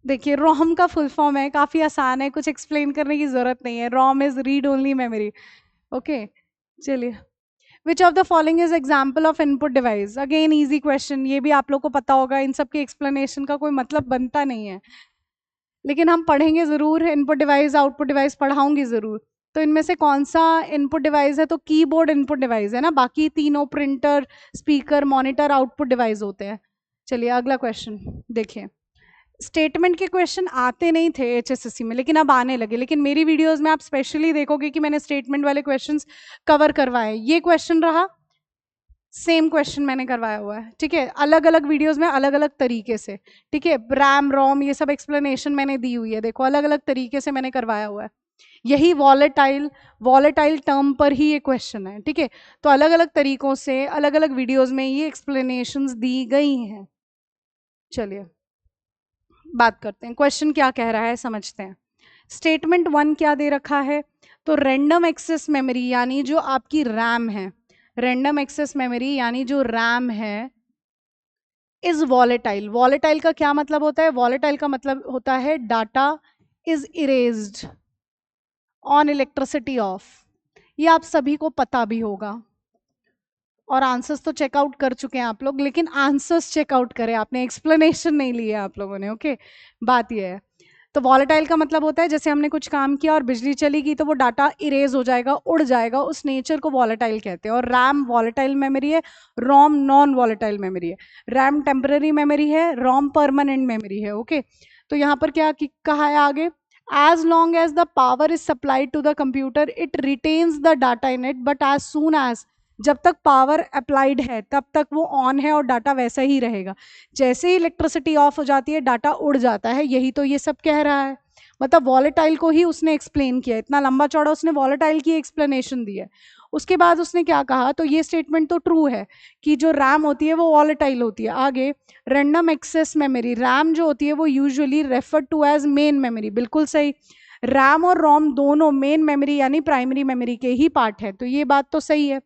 देखिए रोम का फुल फॉर्म है, काफ़ी आसान है, कुछ एक्सप्लेन करने की ज़रूरत नहीं है। ROM is read only memory. Okay, चलिए, which of the following is example of input device. Again easy question, ये भी आप लोग को पता होगा, इन सब की एक्सप्लेनेशन का कोई मतलब बनता नहीं है, लेकिन हम पढ़ेंगे ज़रूर। इनपुट डिवाइस, आउटपुट डिवाइस पढ़ाऊंगी ज़रूर। तो इनमें से कौन सा इनपुट डिवाइस है, तो कीबोर्ड इनपुट डिवाइस है ना, बाकी तीनों printer, speaker, monitor output device होते हैं। चलिए अगला क्वेश्चन देखिए। स्टेटमेंट के क्वेश्चन आते नहीं थे HSSC में, लेकिन अब आने लगे। लेकिन मेरी वीडियोस में आप स्पेशली देखोगे कि मैंने स्टेटमेंट वाले क्वेश्चंस कवर करवाए। ये क्वेश्चन रहा, सेम क्वेश्चन मैंने करवाया हुआ है। ठीक है, अलग अलग वीडियोस में अलग अलग तरीके से। ठीक है, रैम रोम ये सब एक्सप्लेनेशन मैंने दी हुई है, देखो अलग अलग तरीके से मैंने करवाया हुआ है। यही वॉलेटाइल टर्म पर ही ये क्वेश्चन है। ठीक है, तो अलग अलग तरीकों से अलग अलग वीडियोज में ये एक्सप्लेनेशंस दी गई हैं। चलिए बात करते हैं, क्वेश्चन क्या कह रहा है समझते हैं। स्टेटमेंट 1 क्या दे रखा है, तो रैंडम एक्सेस मेमोरी यानी जो आपकी रैम है, रैंडम एक्सेस मेमोरी यानी जो रैम है, इज वॉलेटाइल। वॉलेटाइल का क्या मतलब होता है, वॉलेटाइल का मतलब होता है data is erased on elasticity of. ये आप सभी को पता भी होगा, और आंसर्स तो चेकआउट कर चुके हैं आप लोग, लेकिन आंसर्स चेकआउट करें आपने, एक्सप्लेनेशन नहीं लिया आप लोगों ने। ओके, बात ये है। तो वॉलेटाइल का मतलब होता है जैसे हमने कुछ काम किया और बिजली चली गई तो वो डाटा इरेज हो जाएगा, उड़ जाएगा, उस नेचर को वॉलेटाइल कहते हैं। और रैम वॉलेटाइल मेमोरी है, रोम नॉन वॉलेटाइल मेमोरी है। रैम टेम्पररी मेमोरी है, रोम परमानेंट मेमोरी है। ओके, तो यहाँ पर क्या कहा है आगे, as long as the power is supplied to the computer it retains the data in it, but as soon as, जब तक पावर अप्लाइड है तब तक वो ऑन है और डाटा वैसा ही रहेगा। जैसे ही इलेक्ट्रिसिटी ऑफ हो जाती है डाटा उड़ जाता है। यही तो ये सब कह रहा है, मतलब वॉलेटाइल को ही उसने एक्सप्लेन किया, इतना लंबा चौड़ा उसने वॉलेटाइल की एक्सप्लेनेशन दी है। उसके बाद उसने क्या कहा, तो ये स्टेटमेंट तो ट्रू है कि जो रैम होती है वो वॉलेटाइल होती है। आगे, रैंडम एक्सेस मेमोरी, रैम जो होती है वो usually refer to as main memory, बिल्कुल सही। रैम और रोम दोनों मेन मेमोरी यानी प्राइमरी मेमोरी के ही पार्ट है, तो ये बात तो सही है।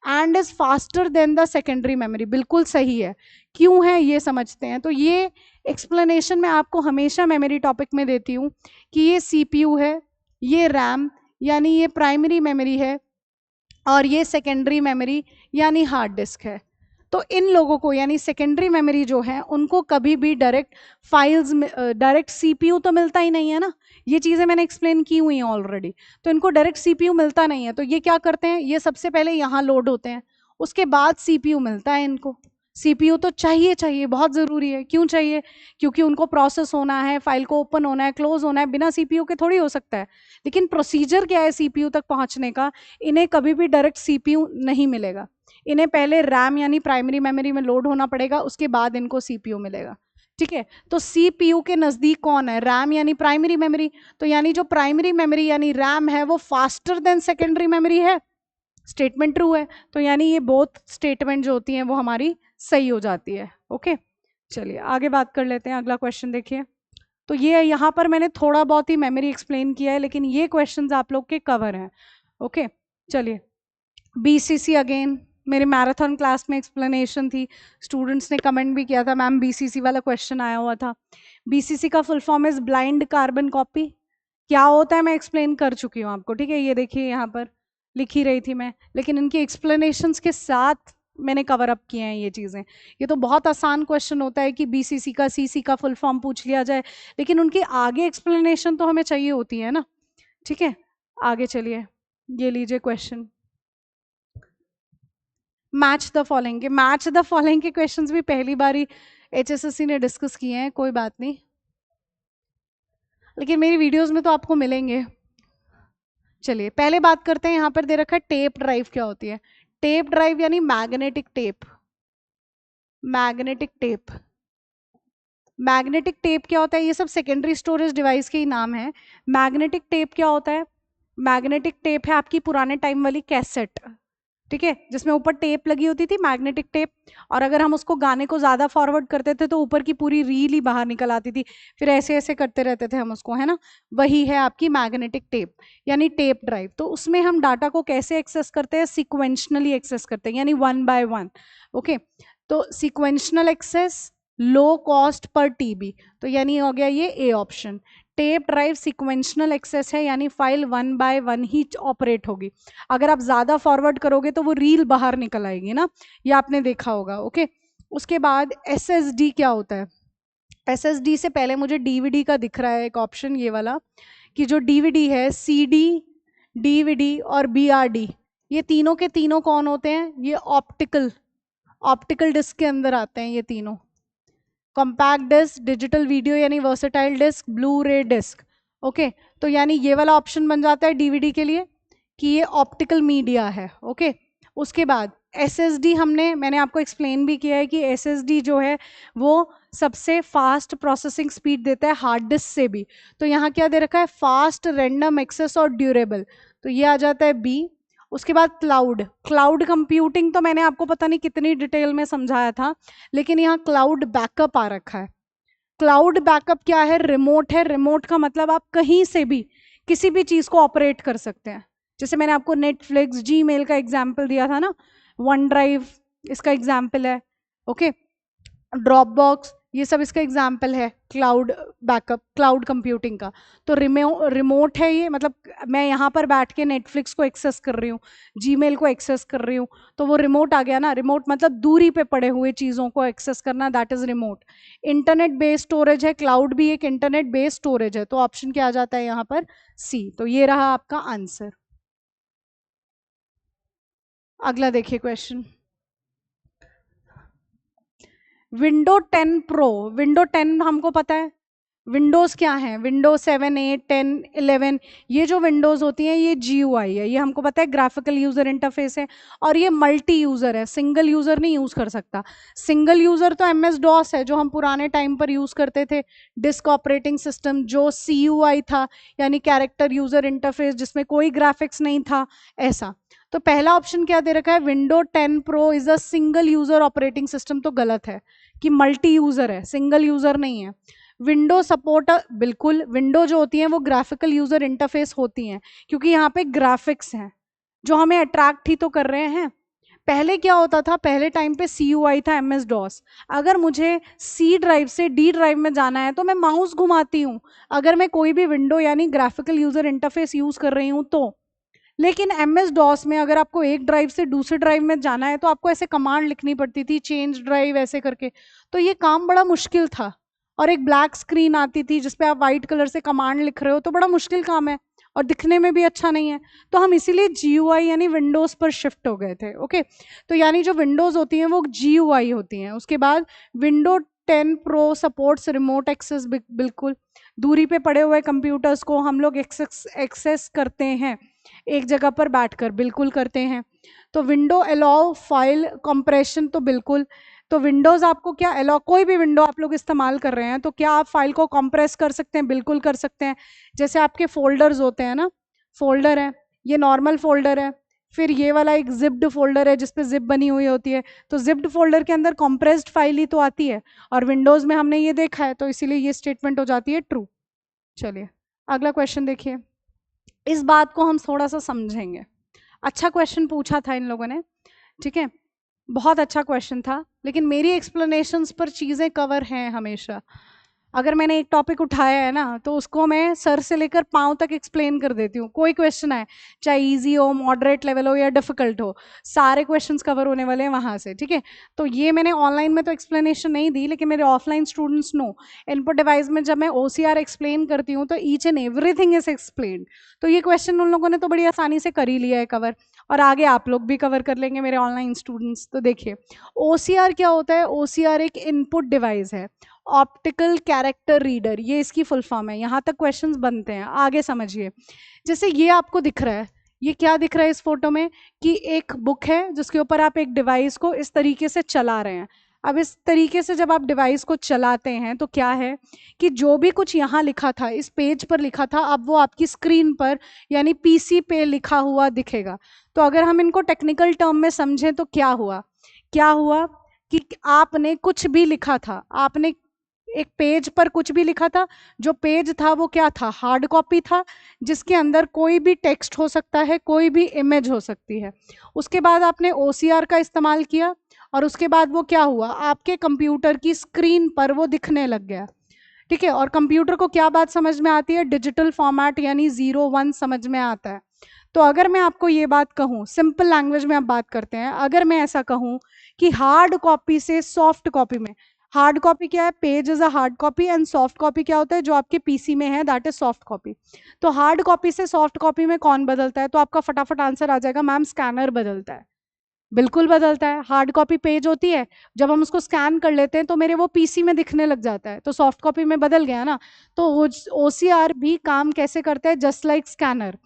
And is faster than the secondary memory, बिल्कुल सही है। क्यों है ये समझते हैं। तो ये एक्सप्लेनेशन मैं आपको हमेशा मेमोरी टॉपिक में देती हूँ कि ये सीपीयू है, ये रैम यानी ये प्राइमरी मेमोरी है, और ये सेकेंडरी मेमोरी यानी हार्ड डिस्क है। तो इन लोगों को यानी सेकेंडरी मेमोरी जो है उनको कभी भी डायरेक्ट फाइल्स में डायरेक्ट सीपीयू तो मिलता ही नहीं है ना, ये चीज़ें मैंने एक्सप्लेन की हुई हैं ऑलरेडी। तो इनको डायरेक्ट सीपीयू मिलता नहीं है, तो ये क्या करते हैं, ये सबसे पहले यहाँ लोड होते हैं, उसके बाद सीपीयू मिलता है इनको। सीपीयू तो चाहिए चाहिए, बहुत ज़रूरी है। क्यों चाहिए, क्योंकि उनको प्रोसेस होना है, फाइल को ओपन होना है, क्लोज होना है, बिना सीपीयू के थोड़ी हो सकता है। लेकिन प्रोसीजर क्या है सीपीयू तक पहुंचने का, इन्हें कभी भी डायरेक्ट सीपीयू नहीं मिलेगा। इन्हें पहले रैम यानी प्राइमरी मेमोरी में लोड होना पड़ेगा, उसके बाद इनको सीपीयू मिलेगा। ठीक है, तो सीपीयू के नज़दीक कौन है, रैम यानी प्राइमरी मेमोरी। तो यानी जो प्राइमरी मेमोरी यानी रैम है वो फास्टर देन सेकेंडरी मेमोरी है, स्टेटमेंट ट्रू है। तो यानी ये बोथ स्टेटमेंट जो होती हैं वो हमारी सही हो जाती है। ओके, चलिए आगे बात कर लेते हैं। अगला क्वेश्चन देखिए। तो ये यहाँ पर मैंने थोड़ा बहुत ही मेमोरी एक्सप्लेन किया है, लेकिन ये क्वेश्चंस आप लोग के कवर हैं। ओके, चलिए बीसीसी अगेन, मेरे मैराथन क्लास में एक्सप्लेनेशन थी, स्टूडेंट्स ने कमेंट भी किया था मैम बीसीसी वाला क्वेश्चन आया हुआ था। बीसीसी का full form is blind carbon copy. क्या होता है मैं एक्सप्लेन कर चुकी हूँ आपको, ठीक है, ये देखिए यहाँ पर लिखी रही थी मैं, लेकिन इनकी एक्सप्लेनेशंस के साथ मैंने कवर अप किए हैं ये चीज़ें। ये तो बहुत आसान क्वेश्चन होता है कि बीसीसी का सीसी का फुल फॉर्म पूछ लिया जाए, लेकिन उनकी आगे एक्सप्लेनेशन तो हमें चाहिए होती है ना। ठीक है, आगे चलिए, ये लीजिए क्वेश्चन, मैच द फॉलोइंग के। मैच द फॉलोइंग के क्वेश्चंस भी पहली बार ही एचएसएससी ने डिस्कस किए हैं, कोई बात नहीं, लेकिन मेरी वीडियोस में तो आपको मिलेंगे। चलिए पहले बात करते हैं, यहाँ पर दे रखा है टेप ड्राइव क्या होती है। टेप ड्राइव यानी magnetic tape. Magnetic tape, magnetic tape क्या होता है, ये सब सेकेंडरी स्टोरेज डिवाइस के ही नाम है। मैग्नेटिक टेप क्या होता है, मैग्नेटिक टेप है आपकी पुराने टाइम वाली कैसेट, ठीक है, जिसमें ऊपर टेप लगी होती थी, मैग्नेटिक टेप, और अगर हम उसको गाने को ज़्यादा फॉरवर्ड करते थे तो ऊपर की पूरी रील ही बाहर निकल आती थी, फिर ऐसे ऐसे करते रहते थे हम उसको, है ना। वही है आपकी मैग्नेटिक टेप यानी टेप ड्राइव। तो उसमें हम डाटा को कैसे एक्सेस करते हैं, सिक्वेंशनली एक्सेस करते हैं, यानी 1 by 1। ओके, तो सिक्वेंशनल एक्सेस, लो कॉस्ट पर टीबी, तो यानी हो गया ये A option. Tape drive sequential access है, यानी फाइल 1 by 1 ही ऑपरेट होगी। अगर आप ज़्यादा फॉरवर्ड करोगे तो वो रील बाहर निकल आएगी ना, ये आपने देखा होगा। ओके, उसके बाद एसएसडी क्या होता है। एसएसडी से पहले मुझे डीवीडी का दिख रहा है एक ऑप्शन, ये वाला, कि जो डीवीडी है, सीडी, डीवीडी और बीआरडी, ये तीनों के तीनों कौन होते हैं, ये ऑप्टिकल डिस्क के अंदर आते हैं ये तीनों। कॉम्पैक्ट डिस्क, डिजिटल वीडियो यानी वर्सेटाइल डिस्क, ब्लू रे डिस्क। ओके, तो यानी ये वाला ऑप्शन बन जाता है डीवीडी के लिए कि ये ऑप्टिकल मीडिया है। ओके, उसके बाद एसएसडी, मैंने आपको एक्सप्लेन भी किया है कि एसएसडी जो है वो सबसे फास्ट प्रोसेसिंग स्पीड देता है हार्ड डिस्क से भी। तो यहाँ क्या दे रखा है, फास्ट, रैंडम एक्सेस और ड्यूरेबल, तो ये आ जाता है बी। उसके बाद क्लाउड कंप्यूटिंग तो मैंने आपको पता नहीं कितनी डिटेल में समझाया था, लेकिन यहाँ क्लाउड बैकअप आ रखा है। क्लाउड बैकअप क्या है, रिमोट है। रिमोट का मतलब आप कहीं से भी किसी भी चीज़ को ऑपरेट कर सकते हैं। जैसे मैंने आपको नेटफ्लिक्स, जीमेल का एग्जाम्पल दिया था ना, वन ड्राइव इसका एग्जाम्पल है। ओके, ड्रॉपबॉक्स, ये सब इसका एग्जाम्पल है क्लाउड बैकअप, क्लाउड कंप्यूटिंग का। तो रिमोट है ये, मतलब मैं यहाँ पर बैठ के नेटफ्लिक्स को एक्सेस कर रही हूँ, जीमेल को एक्सेस कर रही हूँ, तो वो रिमोट आ गया ना। रिमोट मतलब दूरी पे पड़े हुए चीज़ों को एक्सेस करना, that is remote. Internet based storage है, क्लाउड भी एक इंटरनेट बेस्ड स्टोरेज है। तो ऑप्शन क्या आ जाता है यहाँ पर? सी। तो ये रहा आपका आंसर। अगला देखिए क्वेश्चन। विंडो 10 प्रो, विंडो 10 हमको पता है विंडोज़ क्या है, विंडोज 7, 8, 10, 11, ये जो विंडोज़ होती हैं ये GUI है, ये हमको पता है ग्राफिकल यूज़र इंटरफेस है। और ये मल्टी यूज़र है, सिंगल यूज़र नहीं यूज़ कर सकता। सिंगल यूज़र तो MS DOS है जो हम पुराने टाइम पर यूज़ करते थे, डिस्क ऑपरेटिंग सिस्टम, जो CUI था यानी कैरेक्टर यूज़र इंटरफेस, जिसमें कोई ग्राफिक्स नहीं था, ऐसा। तो पहला ऑप्शन क्या दे रखा है, window 10 pro is a single user operating system, तो गलत है कि मल्टी यूज़र है, सिंगल यूज़र नहीं है। विंडो सपोर्ट, बिल्कुल, विंडो जो होती है वो ग्राफिकल यूजर इंटरफेस होती हैं, क्योंकि यहाँ पे ग्राफिक्स हैं जो हमें अट्रैक्ट ही तो कर रहे हैं। पहले क्या होता था, पहले टाइम पे CUI था, MS DOS। अगर मुझे C ड्राइव से D ड्राइव में जाना है तो मैं माउस घुमाती हूँ, अगर मैं कोई भी विंडो यानी ग्राफिकल यूजर इंटरफेस यूज कर रही हूँ तो। लेकिन MS DOS में अगर आपको एक ड्राइव से दूसरे ड्राइव में जाना है तो आपको ऐसे कमांड लिखनी पड़ती थी, चेंज ड्राइव ऐसे करके, तो ये काम बड़ा मुश्किल था। और एक ब्लैक स्क्रीन आती थी जिसपे आप व्हाइट कलर से कमांड लिख रहे हो, तो बड़ा मुश्किल काम है और दिखने में भी अच्छा नहीं है। तो हम इसीलिए GUI यानी विंडोज पर शिफ्ट हो गए थे। ओके, तो यानी जो विंडोज होती हैं वो GUI होती हैं। उसके बाद window 10 pro supports remote access, बिल्कुल, दूरी पे पड़े हुए कंप्यूटर्स को हम लोग एक्सेस करते हैं एक जगह पर बैठकर, बिल्कुल करते हैं। तो विंडो अलाउ फाइल कंप्रेशन, तो बिल्कुल। तो विंडोज आपको क्या अलाउ, कोई भी विंडो आप लोग इस्तेमाल कर रहे हैं तो क्या आप फाइल को कंप्रेस कर सकते हैं? बिल्कुल कर सकते हैं। जैसे आपके फोल्डर्स होते हैं ना, फोल्डर है, ये नॉर्मल फोल्डर है, फिर ये वाला एक जिप्ड फोल्डर है जिसपे जिप बनी हुई होती है, तो जिप्ड फोल्डर के अंदर कंप्रेस्ड फाइल ही तो आती है, और विंडोज में हमने ये देखा है, तो इसीलिए ये स्टेटमेंट हो जाती है ट्रू। चलिए अगला क्वेश्चन देखिए, इस बात को हम थोड़ा सा समझेंगे। अच्छा क्वेश्चन पूछा था इन लोगों ने, ठीक है, बहुत अच्छा क्वेश्चन था, लेकिन मेरी एक्सप्लेनेशंस पर चीज़ें कवर हैं हमेशा। अगर मैंने एक टॉपिक उठाया है ना तो उसको मैं सर से लेकर पाँव तक एक्सप्लेन कर देती हूँ। कोई क्वेश्चन आए, चाहे इजी हो, मॉडरेट लेवल हो या डिफिकल्ट हो, सारे क्वेश्चंस कवर होने वाले हैं वहाँ से, ठीक है। तो ये मैंने ऑनलाइन में तो एक्सप्लेनेशन नहीं दी, लेकिन मेरे offline students know, input device में जब मैं OCR एक्सप्लेन करती हूँ तो each and everything is explain. तो ये क्वेश्चन उन लोगों ने तो बड़ी आसानी से कर ही लिया है कवर, और आगे आप लोग भी कवर कर लेंगे मेरे ऑनलाइन स्टूडेंट्स। तो देखिए OCR क्या होता है, OCR एक इनपुट डिवाइस है, ऑप्टिकल कैरेक्टर रीडर, ये इसकी फुल फॉर्म है। यहाँ तक क्वेश्चंस बनते हैं, आगे समझिए। जैसे ये आपको दिख रहा है, ये क्या दिख रहा है इस फोटो में, कि एक बुक है जिसके ऊपर आप एक डिवाइस को इस तरीके से चला रहे हैं। अब इस तरीके से जब आप डिवाइस को चलाते हैं तो क्या है कि जो भी कुछ यहाँ लिखा था, इस पेज पर लिखा था, अब वो आपकी स्क्रीन पर यानी PC पे लिखा हुआ दिखेगा। तो अगर हम इनको टेक्निकल टर्म में समझें तो क्या हुआ, क्या हुआ कि आपने कुछ भी लिखा था, आपने एक पेज पर कुछ भी लिखा था, जो पेज था वो क्या था, हार्ड कॉपी था, जिसके अंदर कोई भी टेक्स्ट हो सकता है, कोई भी इमेज हो सकती है। उसके बाद आपने OCR का इस्तेमाल किया, और उसके बाद वो क्या हुआ, आपके कंप्यूटर की स्क्रीन पर वो दिखने लग गया, ठीक है। और कंप्यूटर को क्या बात समझ में आती है, डिजिटल फॉर्मेट यानी 0 1 समझ में आता है। तो अगर मैं आपको ये बात कहूँ, सिंपल लैंग्वेज में आप बात करते हैं, अगर मैं ऐसा कहूँ कि हार्ड कॉपी से सॉफ्ट कॉपी में, हार्ड कॉपी क्या है, page is a hard copy, and soft copy क्या होता है, जो आपके PC में है, दैट इज सॉफ्ट कॉपी। तो हार्ड कॉपी से सॉफ्ट कॉपी में कौन बदलता है, तो आपका फटाफट आंसर आ जाएगा, मैम स्कैनर बदलता है। बिल्कुल बदलता है। हार्ड कॉपी पेज होती है, जब हम उसको स्कैन कर लेते हैं तो मेरे वो PC में दिखने लग जाता है, तो सॉफ्ट कॉपी में बदल गया ना। तो OCR भी काम कैसे करता है, just like scanner.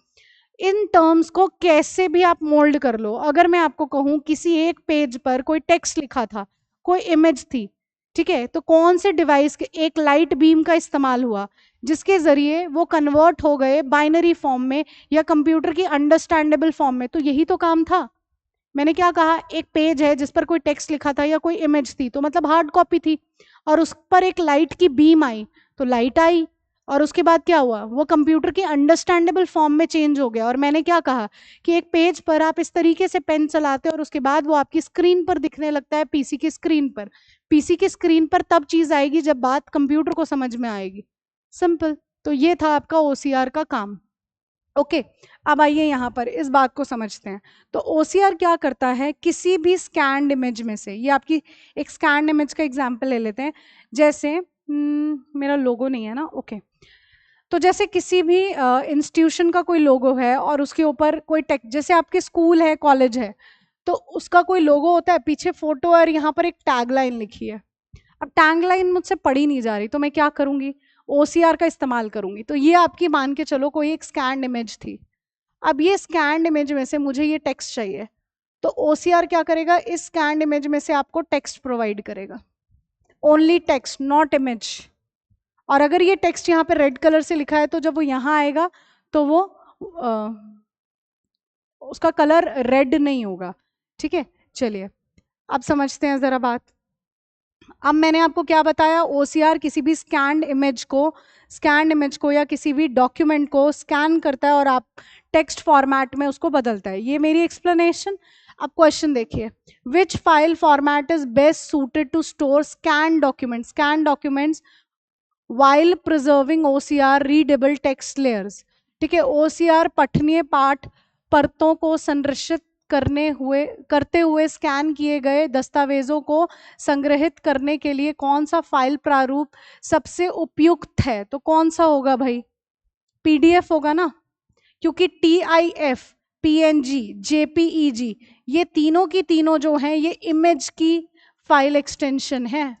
In terms को कैसे भी आप मोल्ड कर लो। अगर मैं आपको कहूँ किसी एक पेज पर कोई टेक्स्ट लिखा था, कोई इमेज थी, ठीक है, तो कौन से डिवाइस के एक लाइट बीम का इस्तेमाल हुआ जिसके जरिए वो कन्वर्ट हो गए बाइनरी फॉर्म में या कंप्यूटर की अंडरस्टैंडेबल फॉर्म में, तो यही तो काम था। मैंने क्या कहा, एक पेज है जिस पर कोई टेक्स्ट लिखा था या कोई इमेज थी, तो मतलब हार्ड कॉपी थी, और उस पर एक लाइट की बीम आई तो लाइट आई। और उसके बाद क्या हुआ, वो कंप्यूटर की अंडरस्टैंडेबल फॉर्म में चेंज हो गया। और मैंने क्या कहा कि एक पेज पर आप इस तरीके से पेन चलाते हो और उसके बाद वो आपकी स्क्रीन पर दिखने लगता है, पीसी की स्क्रीन पर। पीसी की स्क्रीन पर तब चीज आएगी जब बात कंप्यूटर को समझ में आएगी। सिंपल। तो ये था आपका ओसीआर का काम। ओके, अब आइए यहाँ पर इस बात को समझते हैं। तो ओसीआर क्या करता है, किसी भी स्कैन्ड इमेज में से, ये आपकी एक स्कैन्ड इमेज का एग्जांपल ले लेते हैं। जैसे मेरा लोगो नहीं है ना, ओके। तो जैसे किसी भी इंस्टीट्यूशन का कोई लोगो है और उसके ऊपर कोई टेक्स्ट, जैसे आपके स्कूल है, कॉलेज है, तो उसका कोई लोगो होता है, पीछे फोटो और यहाँ पर एक टैगलाइन लिखी है। अब टैगलाइन मुझसे पढ़ी नहीं जा रही, तो मैं क्या करूंगी, ओसीआर का इस्तेमाल करूंगी। तो ये आपकी मान के चलो कोई एक स्कैन्ड इमेज थी। अब ये स्कैन्ड इमेज में से मुझे ये टेक्स्ट चाहिए, तो ओसीआर क्या करेगा, इस स्कैन्ड इमेज में से आपको टेक्स्ट प्रोवाइड करेगा। Only text, not image. और अगर ये टेक्स्ट यहाँ पे रेड कलर से लिखा है, तो जब वो यहाँ आएगा तो वो उसका कलर रेड नहीं होगा। ठीक है, चलिए अब समझते हैं जरा बात। अब मैंने आपको क्या बताया, ओसीआर किसी भी स्कैन्ड इमेज को या किसी भी डॉक्यूमेंट को स्कैन करता है और आप टेक्स्ट फॉर्मेट में उसको बदलता है। ये मेरी एक्सप्लेनेशन। अब क्वेश्चन देखिए, which file format is best suited to store scan documents while preserving OCR readable text layers. ठीक है, ओसीआर पठनीय पाठ परतों को संरक्षित करते हुए स्कैन किए गए दस्तावेजों को संग्रहित करने के लिए कौन सा फाइल प्रारूप सबसे उपयुक्त है? तो कौन सा होगा भाई, पीडीएफ होगा ना, क्योंकि टीआईएफ, पीएनजी, जेपीईजी, ये तीनों की तीनों जो हैं ये इमेज की फाइल एक्सटेंशन है।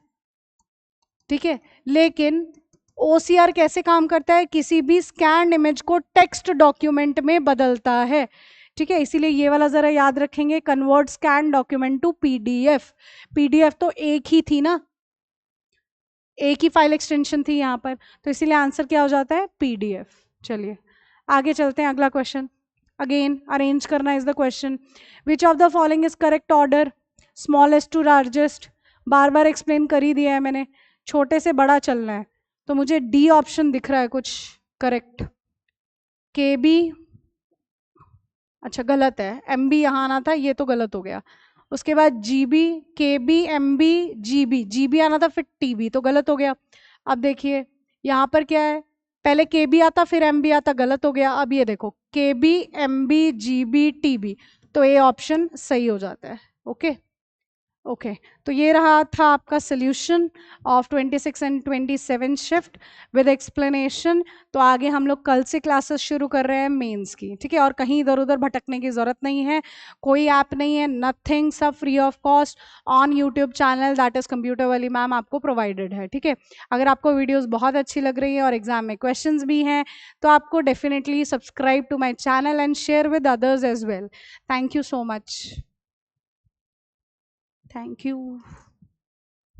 ठीक है, लेकिन ओसीआर कैसे काम करता है, किसी भी स्कैन इमेज को टेक्स्ट डॉक्यूमेंट में बदलता है। ठीक है, इसीलिए ये वाला जरा याद रखेंगे, convert scan document to PDF. PDF तो एक ही थी ना, एक ही फाइल एक्सटेंशन थी यहाँ पर, तो इसीलिए आंसर क्या हो जाता है, पीडीएफ। चलिए आगे चलते हैं, अगला क्वेश्चन। अगेन अरेंज करना is the question. Which of the following is correct order, smallest to largest. बार बार एक्सप्लेन कर ही दिया है मैंने, छोटे से बड़ा चलना है। तो मुझे डी ऑप्शन दिख रहा है कुछ करेक्ट। के बी, अच्छा गलत है, एम बी यहाँ आना था, ये तो गलत हो गया। उसके बाद G B, K B, M B, G B आना था, फिर टी बी, तो गलत हो गया। अब देखिए यहाँ पर क्या है, पहले के बी आता फिर एम बी आता, गलत हो गया। अब ये देखो K B, M B, G B, T B, तो ये ऑप्शन सही हो जाता है। ओके ओके, तो ये रहा था आपका solution of 26 and 27 shift with explanation. तो आगे हम लोग कल से क्लासेस शुरू कर रहे हैं मेंस की। ठीक है, और कहीं इधर उधर भटकने की ज़रूरत नहीं है, कोई ऐप नहीं है, नथिंग, सब free of cost on YouTube channel that is computer वाली मैम आपको प्रोवाइडेड है। ठीक है, अगर आपको वीडियोज़ बहुत अच्छी लग रही है और एग्जाम में क्वेश्चंस भी हैं, तो आपको definitely subscribe to my channel and share with others as well. Thank you so much. Thank you.